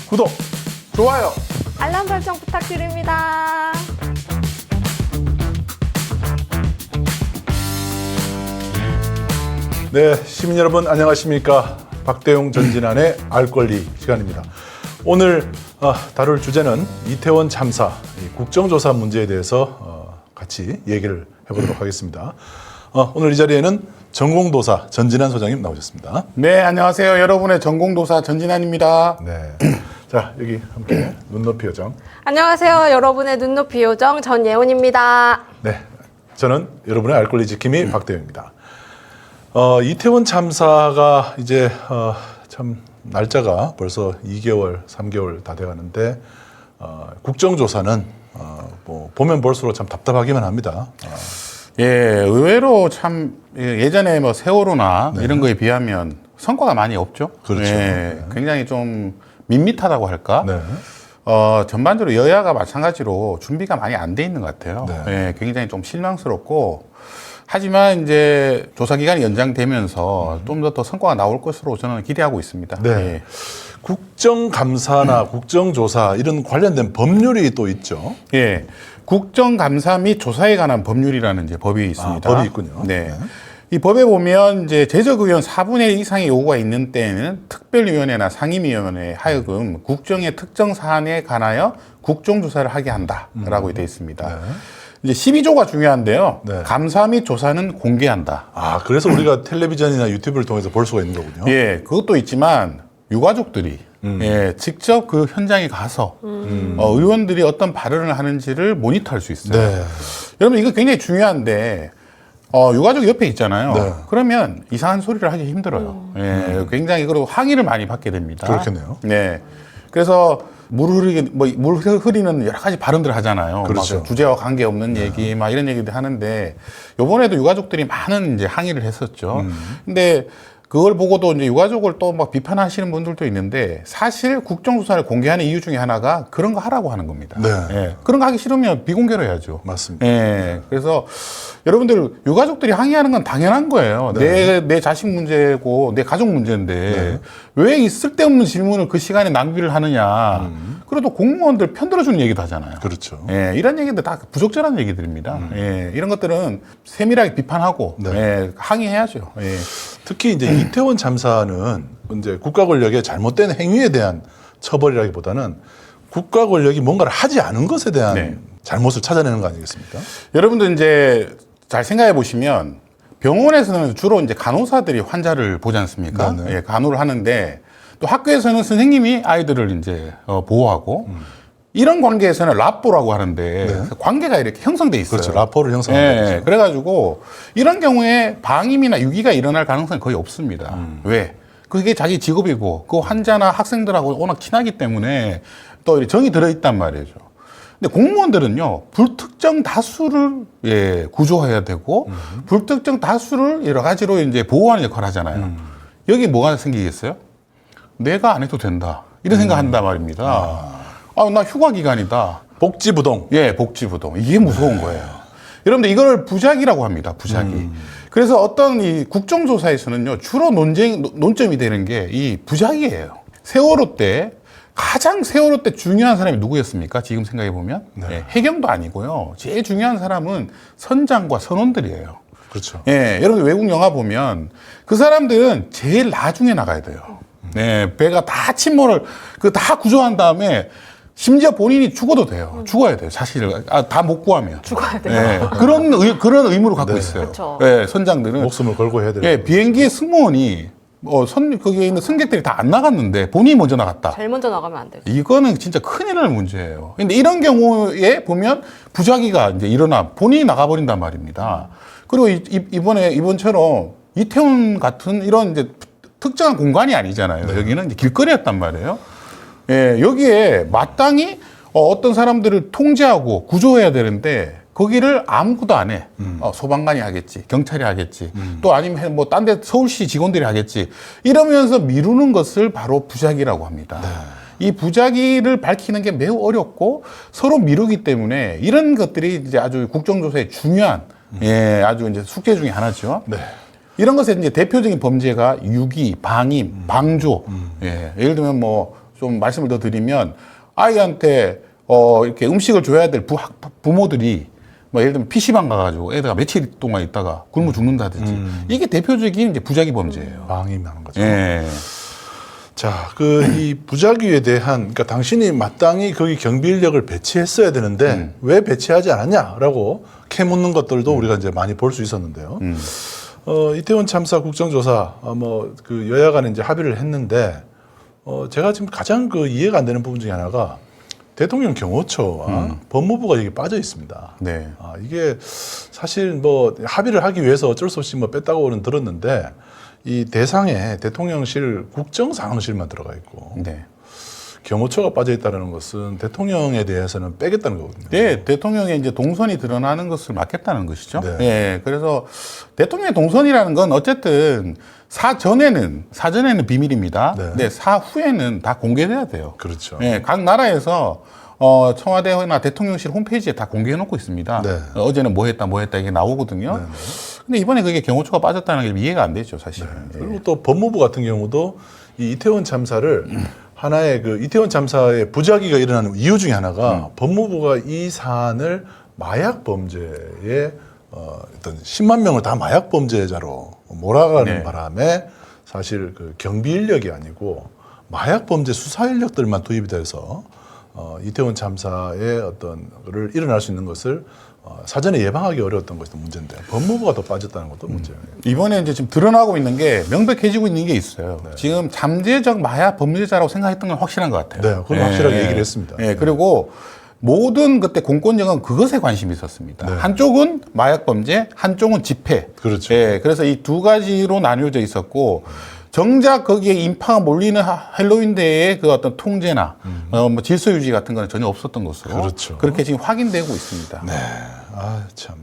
구독, 좋아요. 알람 설정 부탁드립니다. 네, 시민 여러분 안녕하십니까? 박대용 전진안의 알 권리 시간입니다. 오늘 다룰 주제는 이태원 참사 국정조사 문제에 대해서 같이 얘기를 해보도록 하겠습니다. 오늘 이 자리에는 전공도사 전진안 소장님 나오셨습니다. 네, 안녕하세요. 여러분의 전공도사 전진안입니다. 네, 자 여기 함께 눈높이 요정. 안녕하세요. 여러분의 눈높이 요정 전예원입니다. 네, 저는 여러분의 알 권리 지킴이 박대용입니다. 이태원 참사가 이제 참 날짜가 벌써 2개월, 3개월 다 돼가는데 국정조사는 뭐 보면 볼수록 참 답답하기만 합니다. 예, 의외로 참 예전에 뭐 세월호나 이런 거에 비하면 성과가 많이 없죠. 그렇죠. 예, 네. 굉장히 좀 밋밋하다고 할까? 네. 전반적으로 여야가 마찬가지로 준비가 많이 안 돼 있는 것 같아요. 네. 예, 굉장히 좀 실망스럽고 하지만 이제 조사 기간이 연장되면서 좀 더 성과가 나올 것으로 저는 기대하고 있습니다. 네. 예. 국정감사나 국정조사 이런 관련된 법률이 또 있죠. 예. 국정감사 및 조사에 관한 법률이라는 이제 법이 있습니다. 법이 있군요. 네. 네. 이 법에 보면 이제 제적의원 4분의 1 이상의 요구가 있는 때에는 특별위원회나 상임위원회에 하여금 국정의 특정 사안에 관하여 국정조사를 하게 한다라고 되어 있습니다. 네. 이제 12조가 중요한데요. 네. 감사 및 조사는 공개한다. 그래서 우리가 텔레비전이나 유튜브를 통해서 볼 수가 있는 거군요. 예, 그것도 있지만 유가족들이 예, 직접 그 현장에 가서 의원들이 어떤 발언을 하는지를 모니터할 수 있어요. 네. 여러분 이거 굉장히 중요한데 유가족 옆에 있잖아요. 네. 그러면 이상한 소리를 하기 힘들어요. 예, 굉장히 그리고 항의를 많이 받게 됩니다. 그렇겠네요. 네. 그래서 물 흐리는 여러 가지 발언들을 하잖아요. 그렇죠. 막 주제와 관계없는 얘기, 막 이런 얘기들 하는데 요번에도 유가족들이 많은 이제 항의를 했었죠. 근데 그걸 보고도 이제 유가족을 또 막 비판하시는 분들도 있는데 사실 국정조사를 공개하는 이유 중에 하나가 그런 거 하라고 하는 겁니다. 네. 예. 그런 거 하기 싫으면 비공개로 해야죠. 맞습니다. 예. 그래서 여러분들 유가족들이 항의하는 건 당연한 거예요. 네. 내 자식 문제고 내 가족 문제인데 네. 왜 이 쓸데없는 질문을 그 시간에 낭비를 하느냐. 그래도 공무원들 편들어주는 얘기도 하잖아요. 그렇죠. 예, 이런 얘기들 다 부적절한 얘기들입니다. 예, 이런 것들은 세밀하게 비판하고 네. 예, 항의해야죠. 예. 특히 이제 이태원 참사는 이제 국가 권력의 잘못된 행위에 대한 처벌이라기보다는 국가 권력이 뭔가를 하지 않은 것에 대한 네. 잘못을 찾아내는 거 아니겠습니까? 여러분들 이제 잘 생각해 보시면 병원에서는 주로 이제 간호사들이 환자를 보지 않습니까? 네네. 예, 간호를 하는데 또 학교에서는 선생님이 아이들을 이제 보호하고 이런 관계에서는 라뽀라고 하는데 관계가 이렇게 형성돼 있어요. 그렇죠. 라포를 형성하는 예, 거죠. 그래가지고 이런 경우에 방임이나 유기가 일어날 가능성이 거의 없습니다. 왜? 그게 자기 직업이고 그 환자나 학생들하고 워낙 친하기 때문에 또 정이 들어있단 말이죠. 근데 공무원들은요 불특정 다수를 구조해야 되고 불특정 다수를 여러 가지로 이제 보호하는 역할을 하잖아요. 여기 뭐가 생기겠어요? 내가 안 해도 된다 이런 생각한단 말입니다. 나 휴가 기간이다. 복지부동. 예, 복지부동. 이게 무서운 거예요. 여러분들 이걸 부작이라고 합니다. 부작이. 그래서 어떤 이 국정조사에서는요 주로 논점이 되는 게 이 부작이에요. 세월호 때 중요한 사람이 누구였습니까? 지금 생각해 보면 예, 해경도 아니고요. 제일 중요한 사람은 선장과 선원들이에요. 그렇죠. 예, 여러분 외국 영화 보면 그 사람들은 제일 나중에 나가야 돼요. 네, 배가 다 침몰을 다 구조한 다음에 심지어 본인이 죽어도 돼요. 죽어야 돼요. 사실 다 못 구하면 죽어야 돼요. 예, 그런 의무를 갖고 있어요. 그쵸. 예, 선장들은 목숨을 걸고 해야 되는 예, 비행기의 승무원이 거기에 있는 승객들이 다 안 나갔는데 본인이 먼저 나갔다. 제일 먼저 나가면 안 되죠. 이거는 진짜 큰일 날 문제예요. 근데 이런 경우에 보면 부작위가 이제 일어나 본인이 나가버린단 말입니다. 그리고 이번처럼 이태원 같은 이런 이제 특정한 공간이 아니잖아요. 여기는 이제 길거리였단 말이에요. 예, 여기에 마땅히 어떤 사람들을 통제하고 구조해야 되는데 거기를 아무것도 안 해. 소방관이 하겠지, 경찰이 하겠지, 또 아니면 뭐 딴 데 서울시 직원들이 하겠지. 이러면서 미루는 것을 바로 부작위라고 합니다. 이 부작위를 밝히는 게 매우 어렵고 서로 미루기 때문에 이런 것들이 이제 아주 국정조사의 중요한 아주 이제 숙제 중에 하나죠. 네. 이런 것에 이제 대표적인 범죄가 유기, 방임, 방조. 예를 들면 뭐 좀 말씀을 더 드리면 아이한테 이렇게 음식을 줘야 될 부모들이 뭐 예를 들면 PC방 가가지고 애가 며칠 동안 있다가 굶어 죽는다든지 이게 대표적인 이제 부작위 범죄예요. 방임하는 거죠. 예. 자, 이 부작위에 대한, 그러니까 당신이 마땅히 거기 경비 인력을 배치했어야 되는데 왜 배치하지 않았냐라고 캐묻는 것들도 우리가 이제 많이 볼 수 있었는데요. 이태원 참사 국정조사 그 여야 간에 이제 합의를 했는데 제가 지금 가장 이해가 안 되는 부분 중에 하나가 대통령 경호처와 법무부가 여기 빠져 있습니다. 네. 이게 사실 뭐 합의를 하기 위해서 어쩔 수 없이 뭐 뺐다고는 들었는데 이 대상에 대통령실 국정상황실만 들어가 있고 네. 경호처가 빠져 있다는 것은 대통령에 대해서는 빼겠다는 거거든요. 네, 대통령의 이제 동선이 드러나는 것을 막겠다는 것이죠. 네. 예, 그래서 대통령의 동선이라는 건 어쨌든 사전에는 비밀입니다. 네. 네, 사후에는 다 공개돼야 돼요. 그렇죠. 예, 각 나라에서 청와대나 대통령실 홈페이지에 다 공개해 놓고 있습니다. 네. 어제는 뭐 했다 이게 나오거든요. 네. 근데 이번에 그게 경호처가 빠졌다는 게 이해가 안 되죠, 사실은. 예. 그리고 또 법무부 같은 경우도 이 이태원 참사를 하나의 이태원 참사의 부작위가 일어나는 이유 중에 하나가 법무부가 이 사안을 마약 범죄에 어떤 10만 명을 다 마약 범죄자로 몰아가는 네. 바람에 사실 경비 인력이 아니고 마약 범죄 수사 인력들만 투입이 돼서 이태원 참사의 어떤 거를 일어날 수 있는 것을 사전에 예방하기 어려웠던 것도 문제인데 법무부가 더 빠졌다는 것도 문제예요. 이번에 이제 지금 드러나고 있는 게 명백해지고 있는 게 있어요. 네. 지금 잠재적 마약 범죄자라고 생각했던 건 확실한 것 같아요. 네, 그건 확실하게 얘기를 했습니다. 예, 그리고 모든 그때 공권력은 그것에 관심이 있었습니다. 네. 한쪽은 마약 범죄, 한쪽은 집회. 그렇죠. 예, 그래서 이 두 가지로 나뉘어져 있었고 정작 거기에 인파가 몰리는 헬로윈 데이의 그 어떤 통제나 뭐 질서 유지 같은 거는 전혀 없었던 것으로 그렇죠. 그렇게 지금 확인되고 있습니다. 네, 참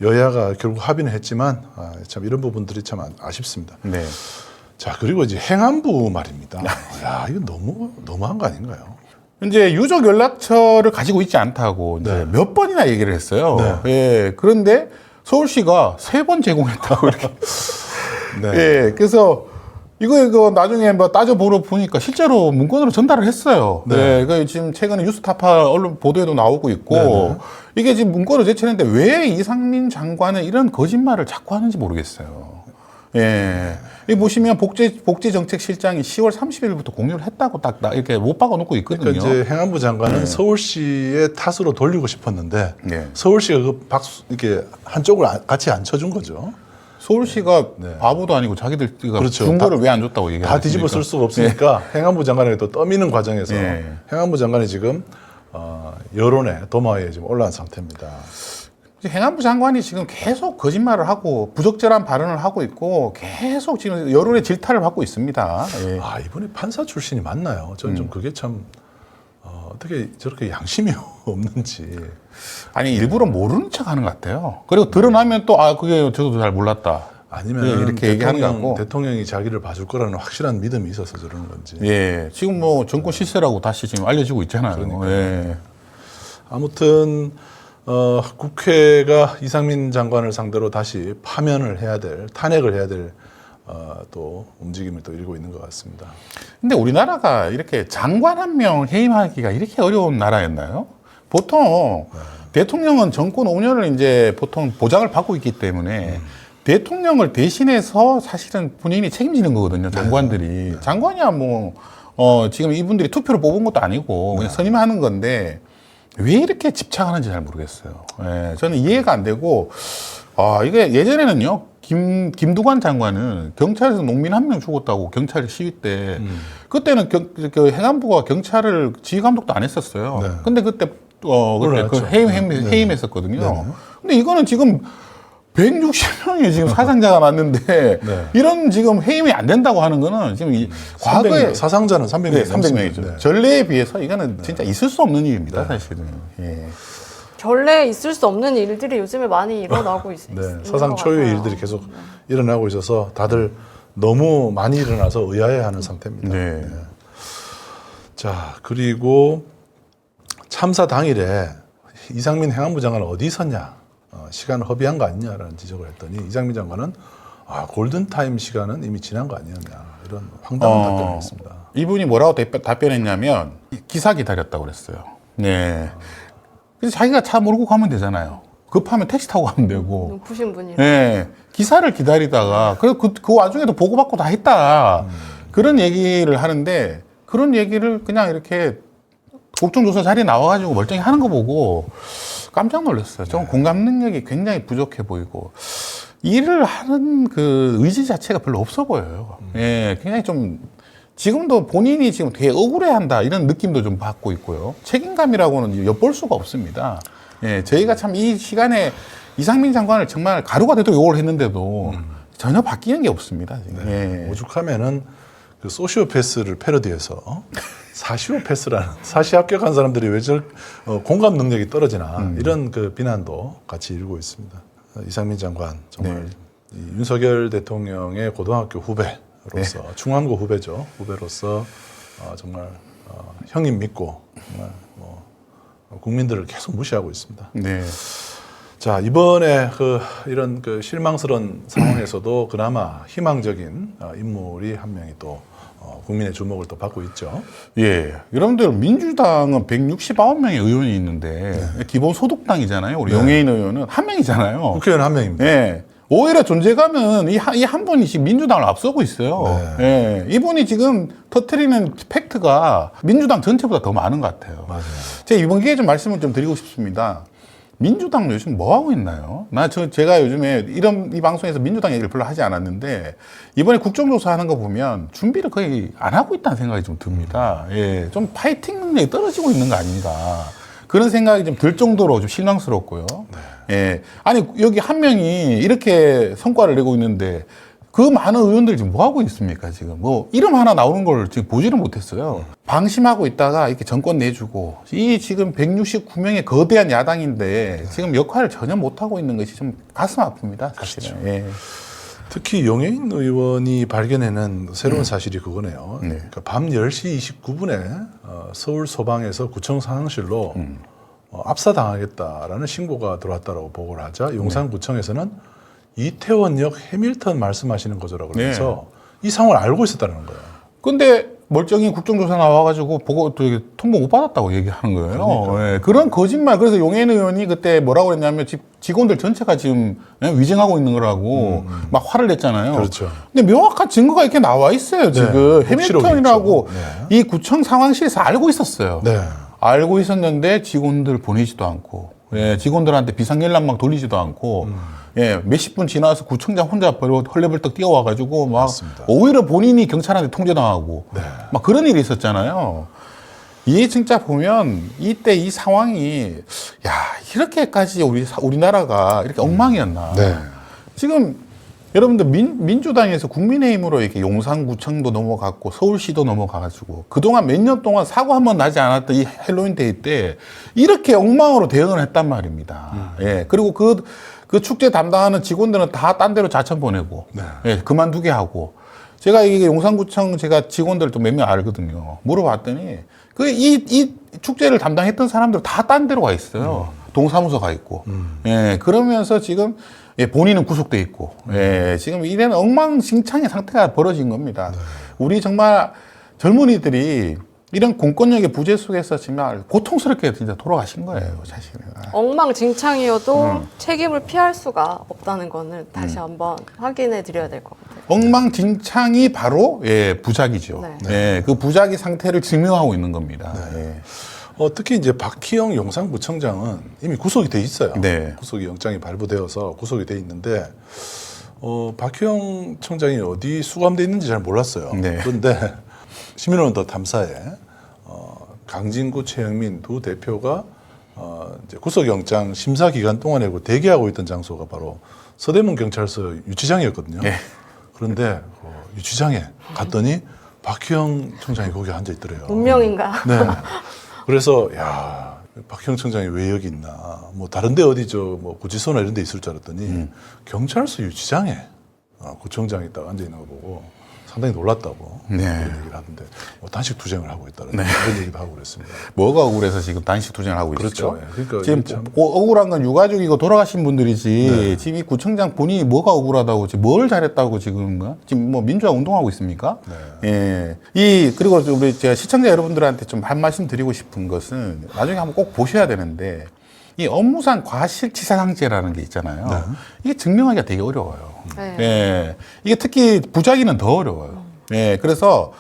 여야가 결국 합의는 했지만 참 이런 부분들이 참 아쉽습니다. 네. 자, 그리고 이제 행안부 말입니다. 야, 이거 너무한 거 아닌가요? 이제 유족 연락처를 가지고 있지 않다고 이제 네. 몇 번이나 얘기를 했어요. 네. 예, 그런데 서울시가 3번 제공했다고 이렇게. 네. 예, 그래서 이거 나중에 뭐 따져보러 보니까 실제로 문건으로 전달을 했어요. 네. 예, 그 지금 최근에 뉴스타파 언론 보도에도 나오고 있고 네네. 이게 지금 문건으로 제출했는데 왜 이상민 장관은 이런 거짓말을 자꾸 하는지 모르겠어요. 예. 여기 보시면 복지정책실장이 10월 30일부터 공유를 했다고 딱 이렇게 못 박아놓고 있거든요. 그러니까 이제 행안부 장관은 서울시의 탓으로 돌리고 싶었는데 네. 서울시가 이렇게 한쪽을 같이 안 쳐준 거죠. 서울시가 네. 바보도 아니고 자기들 그렇죠. 준 거를 왜 안 줬다고 얘기하는 다 뒤집어 쓸 수가 없으니까 행안부 장관에게 또 떠미는 과정에서 네. 행안부 장관이 지금 여론의 도마에 지금 올라온 상태입니다. 행안부 장관이 지금 계속 거짓말을 하고 부적절한 발언을 하고 있고 계속 지금 여론의 질타를 받고 있습니다. 예. 이번에 판사 출신이 맞나요? 저는 좀 그게 참 어떻게 저렇게 양심이 없는지. 아니 일부러 모르는 척하는 것 같아요. 그리고 드러나면 또 그게 저도 잘 몰랐다. 아니면 이렇게 얘기하는 것 같고. 대통령이 자기를 봐줄 거라는 확실한 믿음이 있어서 저러는 건지. 예, 지금 뭐 정권 실세라고 다시 지금 알려지고 있잖아요. 그러니까요. 예. 아무튼 국회가 이상민 장관을 상대로 다시 파면을 해야 될, 탄핵을 해야 될 또 움직임을 또 일고 있는 것 같습니다. 근데 우리나라가 이렇게 장관 한 명 해임하기가 이렇게 어려운 나라였나요? 보통 대통령은 정권 5년을 이제 보통 보장을 받고 있기 때문에 대통령을 대신해서 사실은 본인이 책임지는 거거든요. 장관들이. 장관이야 뭐 지금 이분들이 투표로 뽑은 것도 아니고 그냥 선임하는 건데 왜 이렇게 집착하는지 잘 모르겠어요. 예, 저는 이해가 안 되고 이게 예전에는요. 김두관 장관은 경찰에서 농민 한 명 죽었다고 경찰 시위 때 그때는 그 행안부가 경찰을 지휘 감독도 안 했었어요. 네. 근데 그때 올라왔죠. 해임했었거든요. 네. 근데 이거는 지금 160명이 지금 사상자가 났는데 네. 이런 지금 해임이 안 된다고 하는 거는 지금 과거에 사상자는 300명. 네, 300명이죠. 네. 전례에 비해서 이거는 진짜 있을 수 없는 일입니다, 사실은. 예. 전례에 있을 수 없는 일들이 요즘에 많이 일어나고 있어요. 네, 사상 초유의 일들이 계속 일어나고 있어서 다들 너무 많이 일어나서 의아해하는 상태입니다. 네. 자, 그리고 참사 당일에 이상민 행안부 장관은 어디 있었냐, 시간을 허비한 거 아니냐라는 지적을 했더니 이상민 장관은 골든타임 시간은 이미 지난 거 아니었냐 이런 황당한 답변을 했습니다. 이분이 뭐라고 답변했냐면 기사 기다렸다고 그랬어요. 네. 그래서 자기가 차 몰고 가면 되잖아요. 급하면 택시 타고 가면 되고. 높으신 분이라. 네. 기사를 기다리다가 그 와중에도 보고받고 다 했다. 그런 얘기를 하는데 그런 얘기를 그냥 이렇게 국정조사 자리에 나와가지고 멀쩡히 하는 거 보고 깜짝 놀랐어요. 좀 공감 능력이 굉장히 부족해 보이고 일을 하는 그 의지 자체가 별로 없어 보여요. 예, 굉장히 좀 지금도 본인이 지금 되게 억울해한다 이런 느낌도 좀 받고 있고요. 책임감이라고는 엿볼 수가 없습니다. 예, 저희가 참 이 시간에 이상민 장관을 정말 가루가 되도록 욕을 했는데도 전혀 바뀌는 게 없습니다. 지금. 네. 예. 오죽하면은 그 소시오패스를 패러디해서 사시오패스라는 사시 합격한 사람들이 왜 저 공감 능력이 떨어지나 이런 그 비난도 같이 일고 있습니다. 이상민 장관 정말 이 윤석열 대통령의 고등학교 후배로서 중앙고 후배죠. 후배로서 정말 형님 믿고 정말 뭐 국민들을 계속 무시하고 있습니다. 네. 자, 이번에 이런 실망스러운 상황에서도 그나마 희망적인 인물이 한 명이 또 국민의 주목을 또 받고 있죠. 예. 여러분들 민주당은 169명의 의원이 있는데 기본소득당이잖아요. 우리 영예인 의원은 한 명이잖아요. 국회의원 한 명입니다. 예. 오히려 존재감은 이 한 분이 지금 민주당을 앞서고 있어요. 예. 이분이 지금 터트리는 팩트가 민주당 전체보다 더 많은 것 같아요. 맞아요. 제가 이번 기회에 좀 말씀을 좀 드리고 싶습니다. 민주당 요즘 뭐 하고 있나요? 제가 요즘에 이 방송에서 민주당 얘기를 별로 하지 않았는데 이번에 국정조사 하는 거 보면 준비를 거의 안 하고 있다는 생각이 좀 듭니다. 예, 좀 파이팅 능력이 떨어지고 있는 거 아닌가 그런 생각이 좀 들 정도로 좀 실망스럽고요. 예, 아니 여기 한 명이 이렇게 성과를 내고 있는데 그 많은 의원들이 지금 뭐 하고 있습니까? 지금 뭐 이름 하나 나오는 걸 지금 보지를 못했어요. 방심하고 있다가 이렇게 정권 내주고 이 지금 169명의 거대한 야당인데 지금 역할을 전혀 못 하고 있는 것이 좀 가슴 아픕니다. 사실은. 그렇죠. 예. 특히 용해인 의원이 발견해낸 새로운 사실이 그거네요. 그러니까 밤 10시 29분에 서울 소방에서 구청 상황실로 압사당하겠다라는 신고가 들어왔다고 보고를 하자 용산구청에서는 이태원역 해밀턴 말씀하시는 거죠라고 그러면서 이 상황을 알고 있었다는 거예요. 근데 멀쩡히 국정조사 나와가지고 보고 또 이게 통보 못 받았다고 얘기하는 거예요. 예, 그런 거짓말. 그래서 용해인 의원이 그때 뭐라고 그랬냐면 직원들 전체가 지금 위증하고 있는 거라고 막 화를 냈잖아요. 그렇죠. 근데 명확한 증거가 이렇게 나와 있어요. 지금 해밀턴이라고 이 구청 상황실에서 알고 있었어요. 네. 알고 있었는데 직원들 보내지도 않고, 예, 직원들한테 비상연락망 돌리지도 않고, 예, 몇십 분 지나서 구청장 혼자 헐레벌떡 뛰어와가지고 막 맞습니다. 오히려 본인이 경찰한테 통제당하고 막 그런 일이 있었잖아요. 이 진짜 보면 이때 이 상황이 야 이렇게까지 우리나라가 이렇게 엉망이었나. 네. 지금 여러분들 민주당에서 국민의힘으로 이렇게 용산구청도 넘어갔고 서울시도 넘어가가지고 그동안 몇 년 동안 사고 한 번 나지 않았던 이 헬로윈 데이 때 이렇게 엉망으로 대응을 했단 말입니다. 예. 그리고 그 축제 담당하는 직원들은 다 딴 데로 자천 보내고 예, 그만두게 하고 제가 이게 용산구청 제가 직원들 또 몇 명 알거든요. 물어봤더니 이 축제를 담당했던 사람들 다 딴 데로 가 있어요. 동사무소 가 있고. 예, 그러면서 지금 예, 본인은 구속돼 있고, 예, 지금 이런 엉망진창의 상태가 벌어진 겁니다. 우리 정말 젊은이들이 이런 공권력의 부재 속에서 정말 고통스럽게 진짜 돌아가신 거예요, 사실은. 엉망진창이어도 책임을 피할 수가 없다는 거는 다시 한번 확인해 드려야 될 것 같아요. 엉망진창이 바로 예, 부작이죠. 네. 예, 그 부작이 상태를 증명하고 있는 겁니다. 예. 특히 이제 박희영 용산구청장은 이미 구속이 돼 있어요. 네. 구속이 영장이 발부되어서 구속이 돼 있는데 박희영 청장이 어디 수감돼 있는지 잘 몰랐어요. 네. 그런데 시민언더 탐사에 강진구 최영민 두 대표가 이제 구속영장 심사 기간 동안에 대기하고 있던 장소가 바로 서대문 경찰서 유치장이었거든요. 네. 그런데 유치장에 갔더니 박희영 청장이 거기 앉아 있더래요. 운명인가? 네. 그래서 야 박희영 청장이 왜 여기 있나? 뭐 다른데 어디 뭐 구치소나 이런 데 있을 줄 알았더니 경찰서 유치장에 구청장이 딱 앉아 있는 거 보고 상당히 놀랐다고 네. 그런 얘기를 하는데 뭐 단식 투쟁을 하고 있다는 그런 얘기도 하고 그랬습니다. 뭐가 억울해서 지금 단식 투쟁을 하고 그렇죠. 있죠. 예. 그러니까 지금 이게 참- 억울한 건 유가족이고 돌아가신 분들이지 지금 이 구청장 본인이 뭐가 억울하다고 지금 뭘 잘했다고 지금 뭐 민주화 운동하고 있습니까? 예. 그리고 우리 제가 시청자 여러분들한테 좀 한 말씀 드리고 싶은 것은 나중에 한번 꼭 보셔야 되는데 이 업무상 과실치사상죄라는 게 있잖아요. 이게 증명하기가 되게 어려워요. 네. 예. 이게 특히 부작위는 더 어려워요. 예. 그래서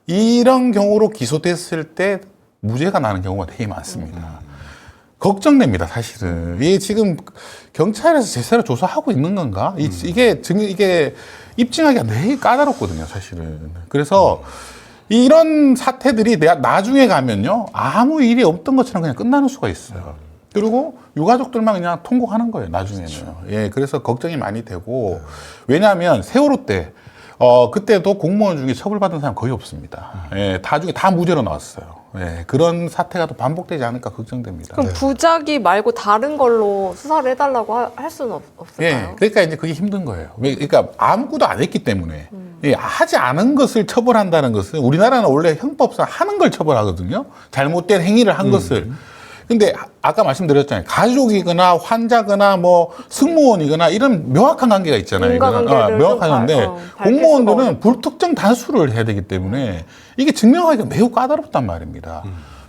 이런 경우로 기소됐을 때 무죄가 나는 경우가 되게 많습니다. 걱정됩니다, 사실은. 이게 지금 경찰에서 제대로 조사하고 있는 건가? 이게 입증하기가 되게 까다롭거든요, 사실은. 그래서 이런 사태들이 내가 나중에 가면요, 아무 일이 없던 것처럼 그냥 끝나는 수가 있어요. 그리고 유가족들만 그냥 통곡하는 거예요, 나중에는. 예, 그래서 걱정이 많이 되고, 왜냐하면 세월호 때, 그때도 공무원 중에 처벌받은 사람 거의 없습니다. 예, 다 중에 다 무죄로 나왔어요. 예, 그런 사태가 또 반복되지 않을까 걱정됩니다. 그럼 부작위 말고 다른 걸로 수사를 해달라고 할 수는 없을까요? 예, 그러니까 이제 그게 힘든 거예요. 그러니까 아무것도 안 했기 때문에 예, 하지 않은 것을 처벌한다는 것은 우리나라는 원래 형법상 하는 걸 처벌하거든요. 잘못된 행위를 한 것을. 근데 아까 말씀드렸잖아요. 가족이거나 환자거나 뭐 승무원이거나 이런 명확한 관계가 있잖아요. 인과관계를 명확하는데 좀 밝힐 수가 공무원들은 불특정 단수를 해야 되기 때문에 이게 증명하기가 매우 까다롭단 말입니다.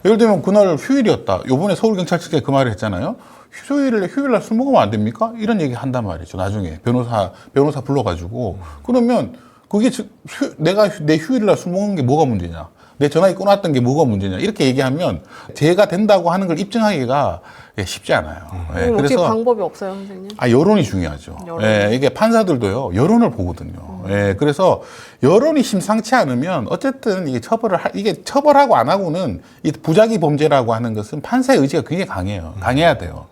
예를 들면 그날 휴일이었다. 요번에 서울경찰청에 그 말을 했잖아요. 휴일날 술 먹으면 안 됩니까? 이런 얘기 한단 말이죠. 나중에 변호사 불러가지고 그러면 그게 내가 내 휴일날 술 먹는 게 뭐가 문제냐? 내 전화기 끊어놨던 게 뭐가 문제냐? 이렇게 얘기하면 죄가 된다고 하는 걸 입증하기가 쉽지 않아요. 예, 그럼 어떻게 방법이 없어요, 선생님? 여론이 중요하죠. 여론. 예, 이게 판사들도요, 여론을 보거든요. 예, 그래서 여론이 심상치 않으면 어쨌든 이게 이게 처벌하고 안 하고는 이 부작위 범죄라고 하는 것은 판사의 의지가 굉장히 강해요. 강해야 돼요.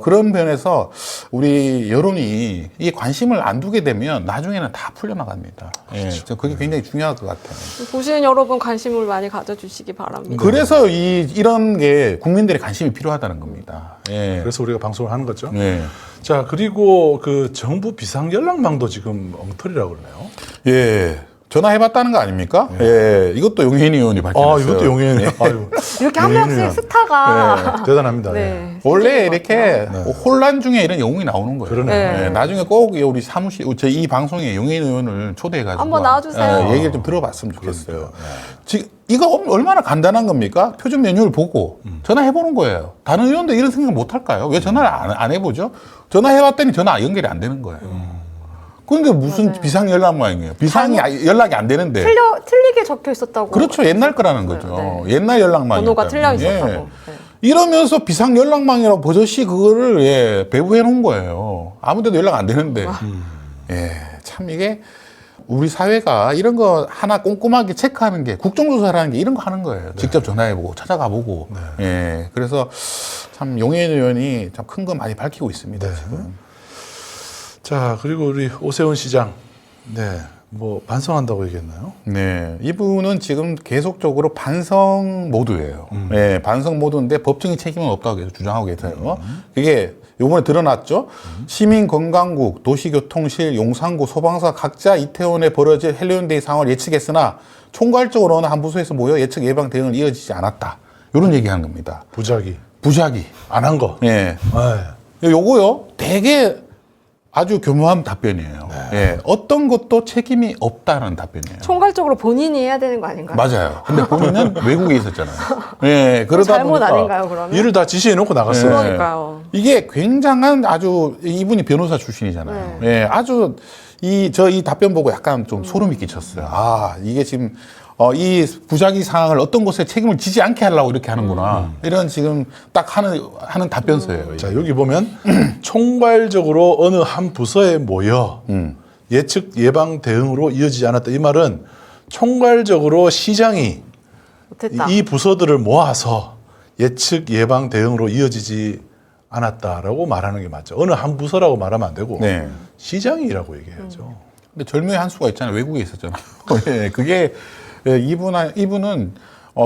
그런 면에서 우리 여론이 이 관심을 안 두게 되면 나중에는 다 풀려나갑니다. 예, 그게 굉장히 중요할 것 같아요. 보시는 여러분 관심을 많이 가져주시기 바랍니다. 그래서 이런 게 국민들의 관심이 필요하다는 겁니다. 예. 그래서 우리가 방송을 하는 거죠. 네. 자, 그리고 그 정부 비상연락망도 지금 엉터리라고 그러네요. 예. 전화해봤다는 거 아닙니까? 예. 이것도 용혜인 의원이 밝혔어요. 이것도 용해네요. 아유, 이렇게 한 명씩 스타가 대단합니다. 네. 원래 이렇게 혼란 중에 이런 영웅이 나오는 거예요. 그러네요. 네. 예, 나중에 꼭 우리 사무실, 이 방송에 용혜인 의원을 초대해가지고 한번 나와주세요. 얘기를 좀 들어봤으면 좋겠어요. 지금 이거 얼마나 간단한 겁니까? 표준 메뉴를 보고 전화해보는 거예요. 다른 의원도 이런 생각 못 할까요? 왜 전화를 안 해보죠? 전화해봤더니 전화 연결이 안 되는 거예요. 그런데 무슨 맞아요. 비상연락망이에요? 연락이 안 되는데. 틀리게 적혀 있었다고. 그렇죠. 옛날 거라는 거죠. 네. 옛날 연락망이. 번호가 틀려 있었다고. 네. 이러면서 비상연락망이라고 버젓이 그거를 배부해 놓은 거예요. 아무데도 연락 안 되는데. 참 이게 우리 사회가 이런 거 하나 꼼꼼하게 체크하는 게 국정조사라는 게 이런 거 하는 거예요. 직접 전화해보고 찾아가보고. 그래서 참 용혜인 의원이 참 큰 거 많이 밝히고 있습니다. 지금. 자, 그리고 우리 오세훈 시장. 네. 뭐 반성한다고 얘기했나요? 네, 이분은 지금 계속적으로 반성 모드예요. 네, 반성 모드인데 법적인 책임은 없다고 계속 주장하고 계세요. 그게 요번에 드러났죠. 시민건강국, 도시교통실, 용산구, 소방서 각자 이태원에 벌어질 헬리온데이 상황을 예측했으나 총괄적으로는 한 부서에서 모여 예측 예방 대응을 이어지지 않았다. 이런 얘기하는 겁니다. 부작위. 부작위. 안 한 거. 예. 네. 요거요, 되게 아주 교묘한 답변이에요. 예, 어떤 것도 책임이 없다는 답변이에요. 총괄적으로 본인이 해야 되는 거 아닌가요? 맞아요. 근데 본인은 외국에 있었잖아요. 예, 그러다 잘못 보니까 아닌가요, 그러면? 일을 다 지시해놓고 나갔어요. 네. 그러니까요. 이게 굉장한 아주 이분이 변호사 출신이잖아요. 예, 아주 이 답변 보고 약간 좀 소름이 끼쳤어요. 아, 이게 지금 이 부작위 상황을 어떤 곳에 책임을 지지 않게 하려고 이렇게 하는구나. 이런 지금 딱 하는 답변서예요. 자, 여기 보면 총괄적으로 어느 한 부서에 모여 예측 예방 대응으로 이어지지 않았다. 이 말은 총괄적으로 시장이 못했다. 이 부서들을 모아서 예측 예방 대응으로 이어지지 않았다라고 말하는 게 맞죠. 어느 한 부서라고 말하면 안 되고 네. 시장이라고 얘기해야죠. 근데 절묘의 한 수가 있잖아요. 외국에 있었잖아요. 예, 그게 이분은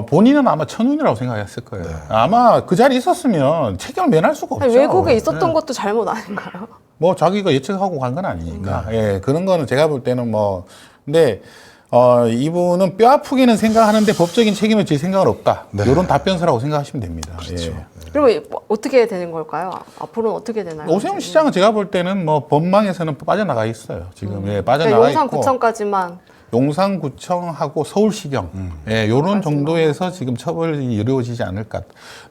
본인은 아마 천운이라고 생각했을 거예요. 아마 그 자리에 있었으면 책임을 면할 수가 없죠. 아니, 외국에 있었던 것도 잘못 아닌가요? 뭐 자기가 예측하고 간 건 아니니까. 예, 그런 거는 제가 볼 때는 근데 이분은 뼈 아프게는 생각하는데 법적인 책임을 질 생각은 없다. 네. 이런 답변서라고 생각하시면 됩니다. 그렇죠. 예. 그러면 어떻게 되는 걸까요? 앞으로는 어떻게 되나요? 오세훈 시장은 제가 볼 때는 뭐 법망에서는 빠져나가 있어요. 지금 예, 그러니까 빠져나가 있고 용산구청까지만 용산구청하고 서울시경 예, 요런 정도에서 지금 처벌이 이루어지지 않을까.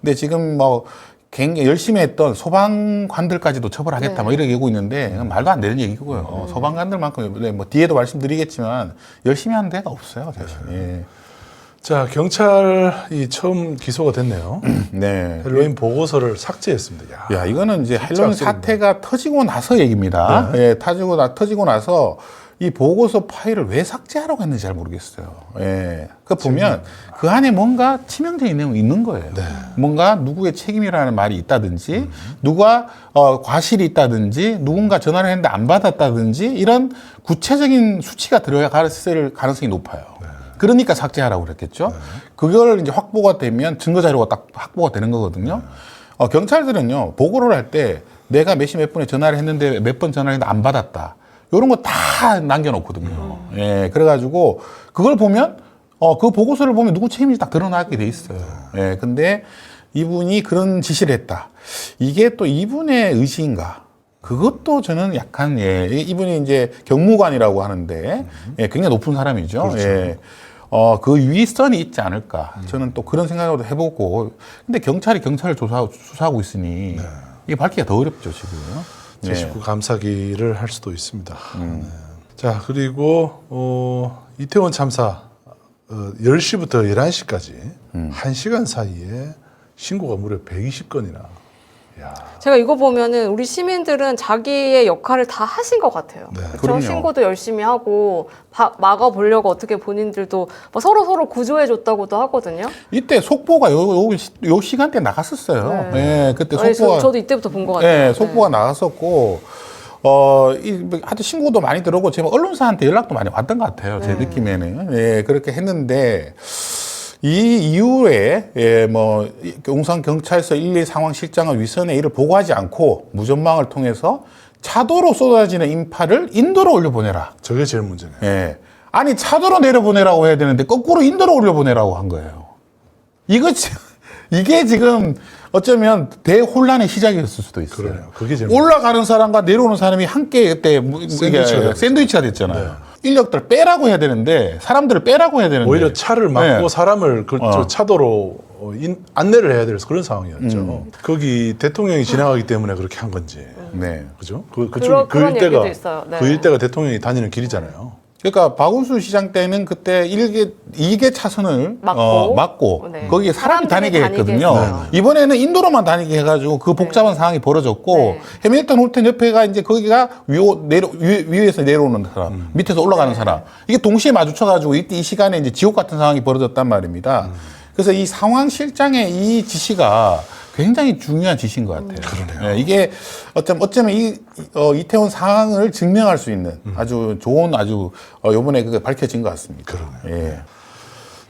근데 지금 뭐 굉장히 열심히 했던 소방관들까지도 처벌하겠다 네. 뭐 이렇게 얘기하고 있는데 그건 말도 안 되는 얘기고요. 소방관들만큼 뭐 뒤에도 말씀드리겠지만 열심히 하는 데가 없어요, 사실. 예. 자, 경찰이 처음 기소가 됐네요. 네. 헬로윈 보고서를 삭제했습니다. 야, 야, 이거는 이제 진짜 헬로윈 악질이다. 사태가 터지고 나서 얘기입니다. 예, 터지고 나서 이 보고서 파일을 왜 삭제하라고 했는지 잘 모르겠어요. 예. 그 보면 그 안에 뭔가 치명적인 내용이 있는 거예요. 네. 뭔가 누구의 책임이라는 말이 있다든지, 누가 과실이 있다든지, 누군가 전화를 했는데 안 받았다든지, 이런 구체적인 수치가 들어갈 가능성이 높아요. 그러니까 삭제하라고 그랬겠죠. 그걸 이제 확보가 되면 증거 자료가 딱 확보가 되는 거거든요. 경찰들은요, 보고를 할 때 내가 몇 시 몇 분에 전화를 했는데 몇 번 전화를 했는데 안 받았다. 이런 거 다 남겨놓거든요. 예, 그래가지고 그걸 보면 그 보고서를 보면 누구 책임인지 딱 드러나게 돼 있어요. 예, 근데 이분이 그런 지시를 했다. 이게 또 이분의 의지인가? 그것도 저는 약간 예, 이분이 이제 경무관이라고 하는데 예, 굉장히 높은 사람이죠. 그렇죠. 예. 그 위선이 있지 않을까. 저는 또 그런 생각도 해보고. 근데 경찰이 경찰을 수사하고 있으니 이게 밝히기가 더 어렵죠, 지금. 제19 감사기를 할 수도 있습니다. 네. 자, 그리고 이태원 참사 10시부터 11시까지 1시간 사이에 신고가 무려 120건이나. 야, 제가 이거 보면은 우리 시민들은 자기의 역할을 다 하신 것 같아요. 네. 그렇죠? 그럼요. 신고도 열심히 하고 막아보려고 어떻게 본인들도 막 서로 구조해줬다고도 하거든요. 이때 속보가 요 시간대에 나갔었어요. 네. 예, 그때 아니, 속보가. 저도 이때부터 본 것 같아요. 예, 속보가 나갔었고, 하여튼 신고도 많이 들어오고, 제가 언론사한테 연락도 많이 왔던 것 같아요. 제 느낌에는. 예, 그렇게 했는데, 이 이후에, 예, 뭐, 용산경찰서 112 상황실장은 위선에 이를 보고하지 않고, 무전망을 통해서 차도로 쏟아지는 인파를 인도로 올려보내라. 저게 제일 문제네요. 예. 아니, 차도로 내려보내라고 해야 되는데, 거꾸로 인도로 올려보내라고 한 거예요. 이게 지금 어쩌면 대혼란의 시작이었을 수도 있어요. 그러네요. 그게 제일 올라가는 사람과 내려오는 사람이 함께 그때 샌드위치가 됐잖아요. 인력들 빼라고 해야 되는데 사람들을 빼라고 해야 되는데 오히려 차를 막고 네. 사람을 저 차도로 안내를 해야 될 그런 상황이었죠. 거기 대통령이 지나가기 때문에 그렇게 한 건지. 네. 그죠? 그런 얘기도 있어요. 네. 그 일대가 대통령이 다니는 길이잖아요. 그러니까 박운수 시장 때는 그때 2개 차선을 막고 네. 거기에 사람이 다니게 사람들이 했거든요. 했어요. 이번에는 인도로만 다니게 해가지고 그 복잡한 상황이 벌어졌고 네. 해밀턴 홀튼 옆에가 이제 거기가 위에서 내려오는 사람, 밑에서 올라가는 사람 이게 동시에 마주쳐가지고 이때 이 시간에 이제 지옥 같은 상황이 벌어졌단 말입니다. 그래서 이 상황 실장의 이 지시가 굉장히 중요한 지시인 것 같아요. 그러네요. 예, 이게 어쩌면 이태원 상황을 증명할 수 있는 아주 좋은 요번에 그게 밝혀진 것 같습니다. 그러네요. 예.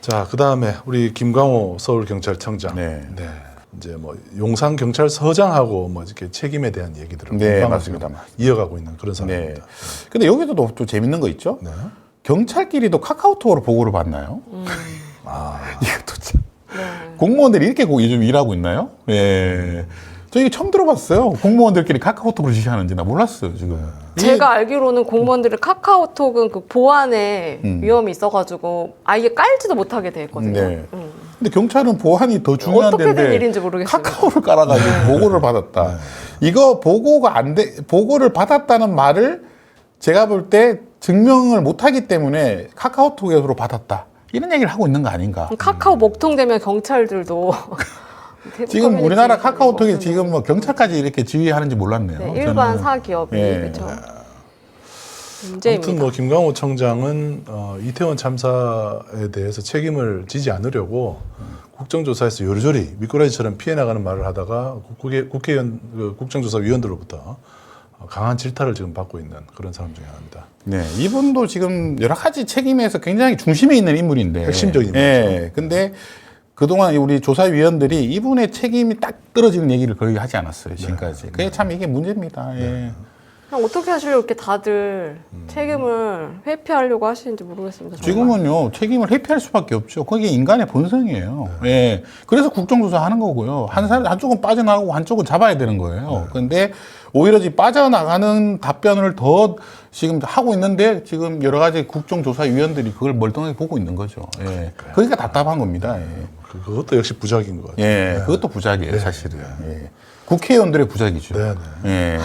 자, 그 다음에 우리 김광호 서울경찰청장. 네. 이제 뭐 용산경찰서장하고 뭐 이렇게 책임에 대한 얘기들을 네, 금방 맞습니다. 지금 이어가고 있는 그런 네. 상황입니다. 근데 여기도 또 재밌는 거 있죠? 네. 경찰끼리도 카카오톡으로 보고를 받나요? 이것도 참. 네. 공무원들이 이렇게 요즘 일하고 있나요? 예. 저 이게 처음 들어봤어요. 공무원들끼리 카카오톡으로 지시하는지 나 몰랐어요, 지금. 제가 알기로는 공무원들은 카카오톡은 그 보안에 위험이 있어가지고 아예 깔지도 못하게 돼 있거든요. 네. 근데 경찰은 보안이 더 중요한 어떻게 된 데인데 일인지 모르겠어요. 카카오를 깔아가지고 보고를 받았다. 이거 보고를 받았다는 말을 제가 볼 때 증명을 못하기 때문에 카카오톡으로 받았다. 이런 얘기를 하고 있는 거 아닌가. 카카오 먹통되면 경찰들도 지금 커뮤니티 우리나라 카카오톡이 먹통되고. 지금 뭐 경찰까지 이렇게 지휘하는지 몰랐네요. 네, 일반 저는. 사기업이 예. 그렇죠. 아무튼 문제입니다. 뭐 김광호 청장은 이태원 참사에 대해서 책임을 지지 않으려고 국정조사에서 요리조리 미꾸라지처럼 피해 나가는 말을 하다가 국회의원 국정조사위원들로부터 강한 질타를 지금 받고 있는 그런 사람 중에 하나입니다. 네, 이분도 지금 여러 가지 책임에서 굉장히 중심에 있는 인물인데. 핵심적인 인물이죠. 예. 근데 그동안 우리 조사위원들이 이분의 책임이 딱 떨어지는 얘기를 거의 하지 않았어요, 지금까지. 그게 참 이게 문제입니다. 예. 그냥 어떻게 하시려고 이렇게 다들 책임을 회피하려고 하시는지 모르겠습니다. 정말. 지금은요, 책임을 회피할 수밖에 없죠. 그게 인간의 본성이에요. 예. 그래서 국정조사 하는 거고요. 한쪽은 빠져나가고 한쪽은 잡아야 되는 거예요. 그런데 오히려 지금 빠져나가는 답변을 더 지금 하고 있는데 지금 여러 가지 국정조사위원들이 그걸 멀뚱하게 보고 있는 거죠. 예. 그러니까 답답한 겁니다. 예. 그것도 역시 부작인 것 같아요. 예. 그것도 부작이에요, 사실은. 예. 국회의원들의 부작이죠. 네네. 예.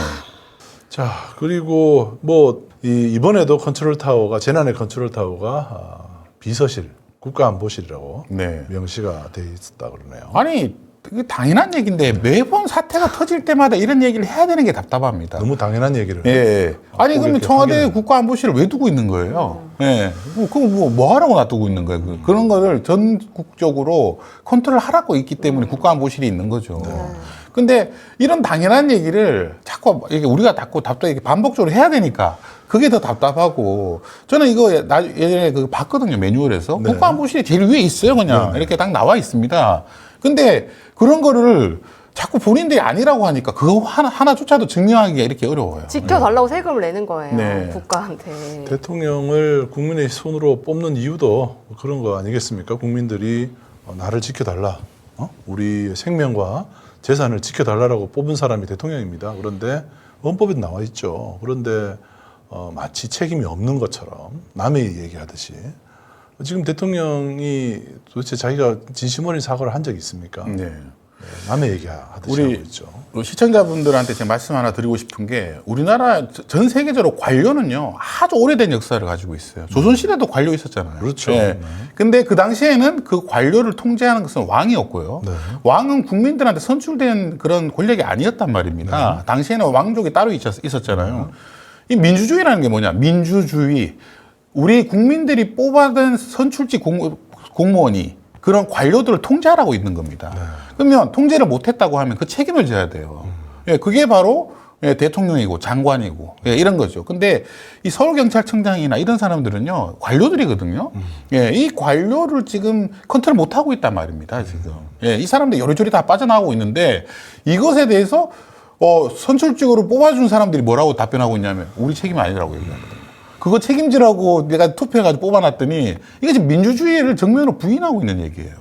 자, 그리고 뭐 이번에도 컨트롤 타워가 재난의 컨트롤 타워가 비서실, 국가안보실이라고 네. 명시가 돼 있었다 그러네요. 아니, 이게 당연한 얘기인데 매번 사태가 터질 때마다 이런 얘기를 해야 되는 게 답답합니다. 너무 당연한 얘기를. 예. 아니, 꼭 그러면 이렇게 청와대 확인을- 국가안보실을 왜 두고 있는 거예요? 예. 그거 뭐 하라고 놔두고 있는 거예요? 그런 거를 전국적으로 컨트롤 하라고 있기 때문에 국가안보실이 있는 거죠. 근데 이런 당연한 얘기를 자꾸 이게 우리가 자꾸 답답하게 반복적으로 해야 되니까 그게 더 답답하고 저는 이거 예전에 그 봤거든요. 매뉴얼에서. 네. 국가안보실이 제일 위에 있어요. 그냥 이렇게 딱 나와 있습니다. 근데 그런 거를 자꾸 본인들이 아니라고 하니까 그거 하나조차도 증명하기가 이렇게 어려워요. 지켜달라고 세금을 내는 거예요. 네. 국가한테. 대통령을 국민의 손으로 뽑는 이유도 그런 거 아니겠습니까? 국민들이 나를 지켜달라. 우리 생명과 재산을 지켜달라고 뽑은 사람이 대통령입니다. 그런데 헌법에 나와 있죠. 그런데 마치 책임이 없는 것처럼 남의 얘기하듯이 지금 대통령이 도대체 자기가 진심 어린 사과를 한 적이 있습니까? 네. 남의 얘기하듯이 우리 하고 있죠. 시청자분들한테 제가 말씀 하나 드리고 싶은 게 우리나라 전 세계적으로 관료는요 아주 오래된 역사를 가지고 있어요. 조선시대도 관료 있었잖아요. 그렇죠. 예. 네. 근데 그 당시에는 그 관료를 통제하는 것은 왕이었고요. 네. 왕은 국민들한테 선출된 그런 권력이 아니었단 말입니다. 네. 당시에는 왕족이 따로 있었잖아요. 이 민주주의라는 게 뭐냐? 민주주의. 우리 국민들이 뽑아든 선출직 공무원이 그런 관료들을 통제하라고 있는 겁니다. 그러면 통제를 못했다고 하면 그 책임을 져야 돼요. 예, 그게 바로 대통령이고 장관이고 이런 거죠. 근데 이 서울경찰청장이나 이런 사람들은요 관료들이거든요. 예, 이 관료를 지금 컨트롤 못하고 있단 말입니다. 지금 이 사람들 요리조리 다 빠져나가고 있는데 이것에 대해서 선출직으로 뽑아준 사람들이 뭐라고 답변하고 있냐면 우리 책임이 아니라고 얘기하거든요. 그거 책임지라고 내가 투표해가지고 뽑아놨더니 이게 지금 민주주의를 정면으로 부인하고 있는 얘기예요.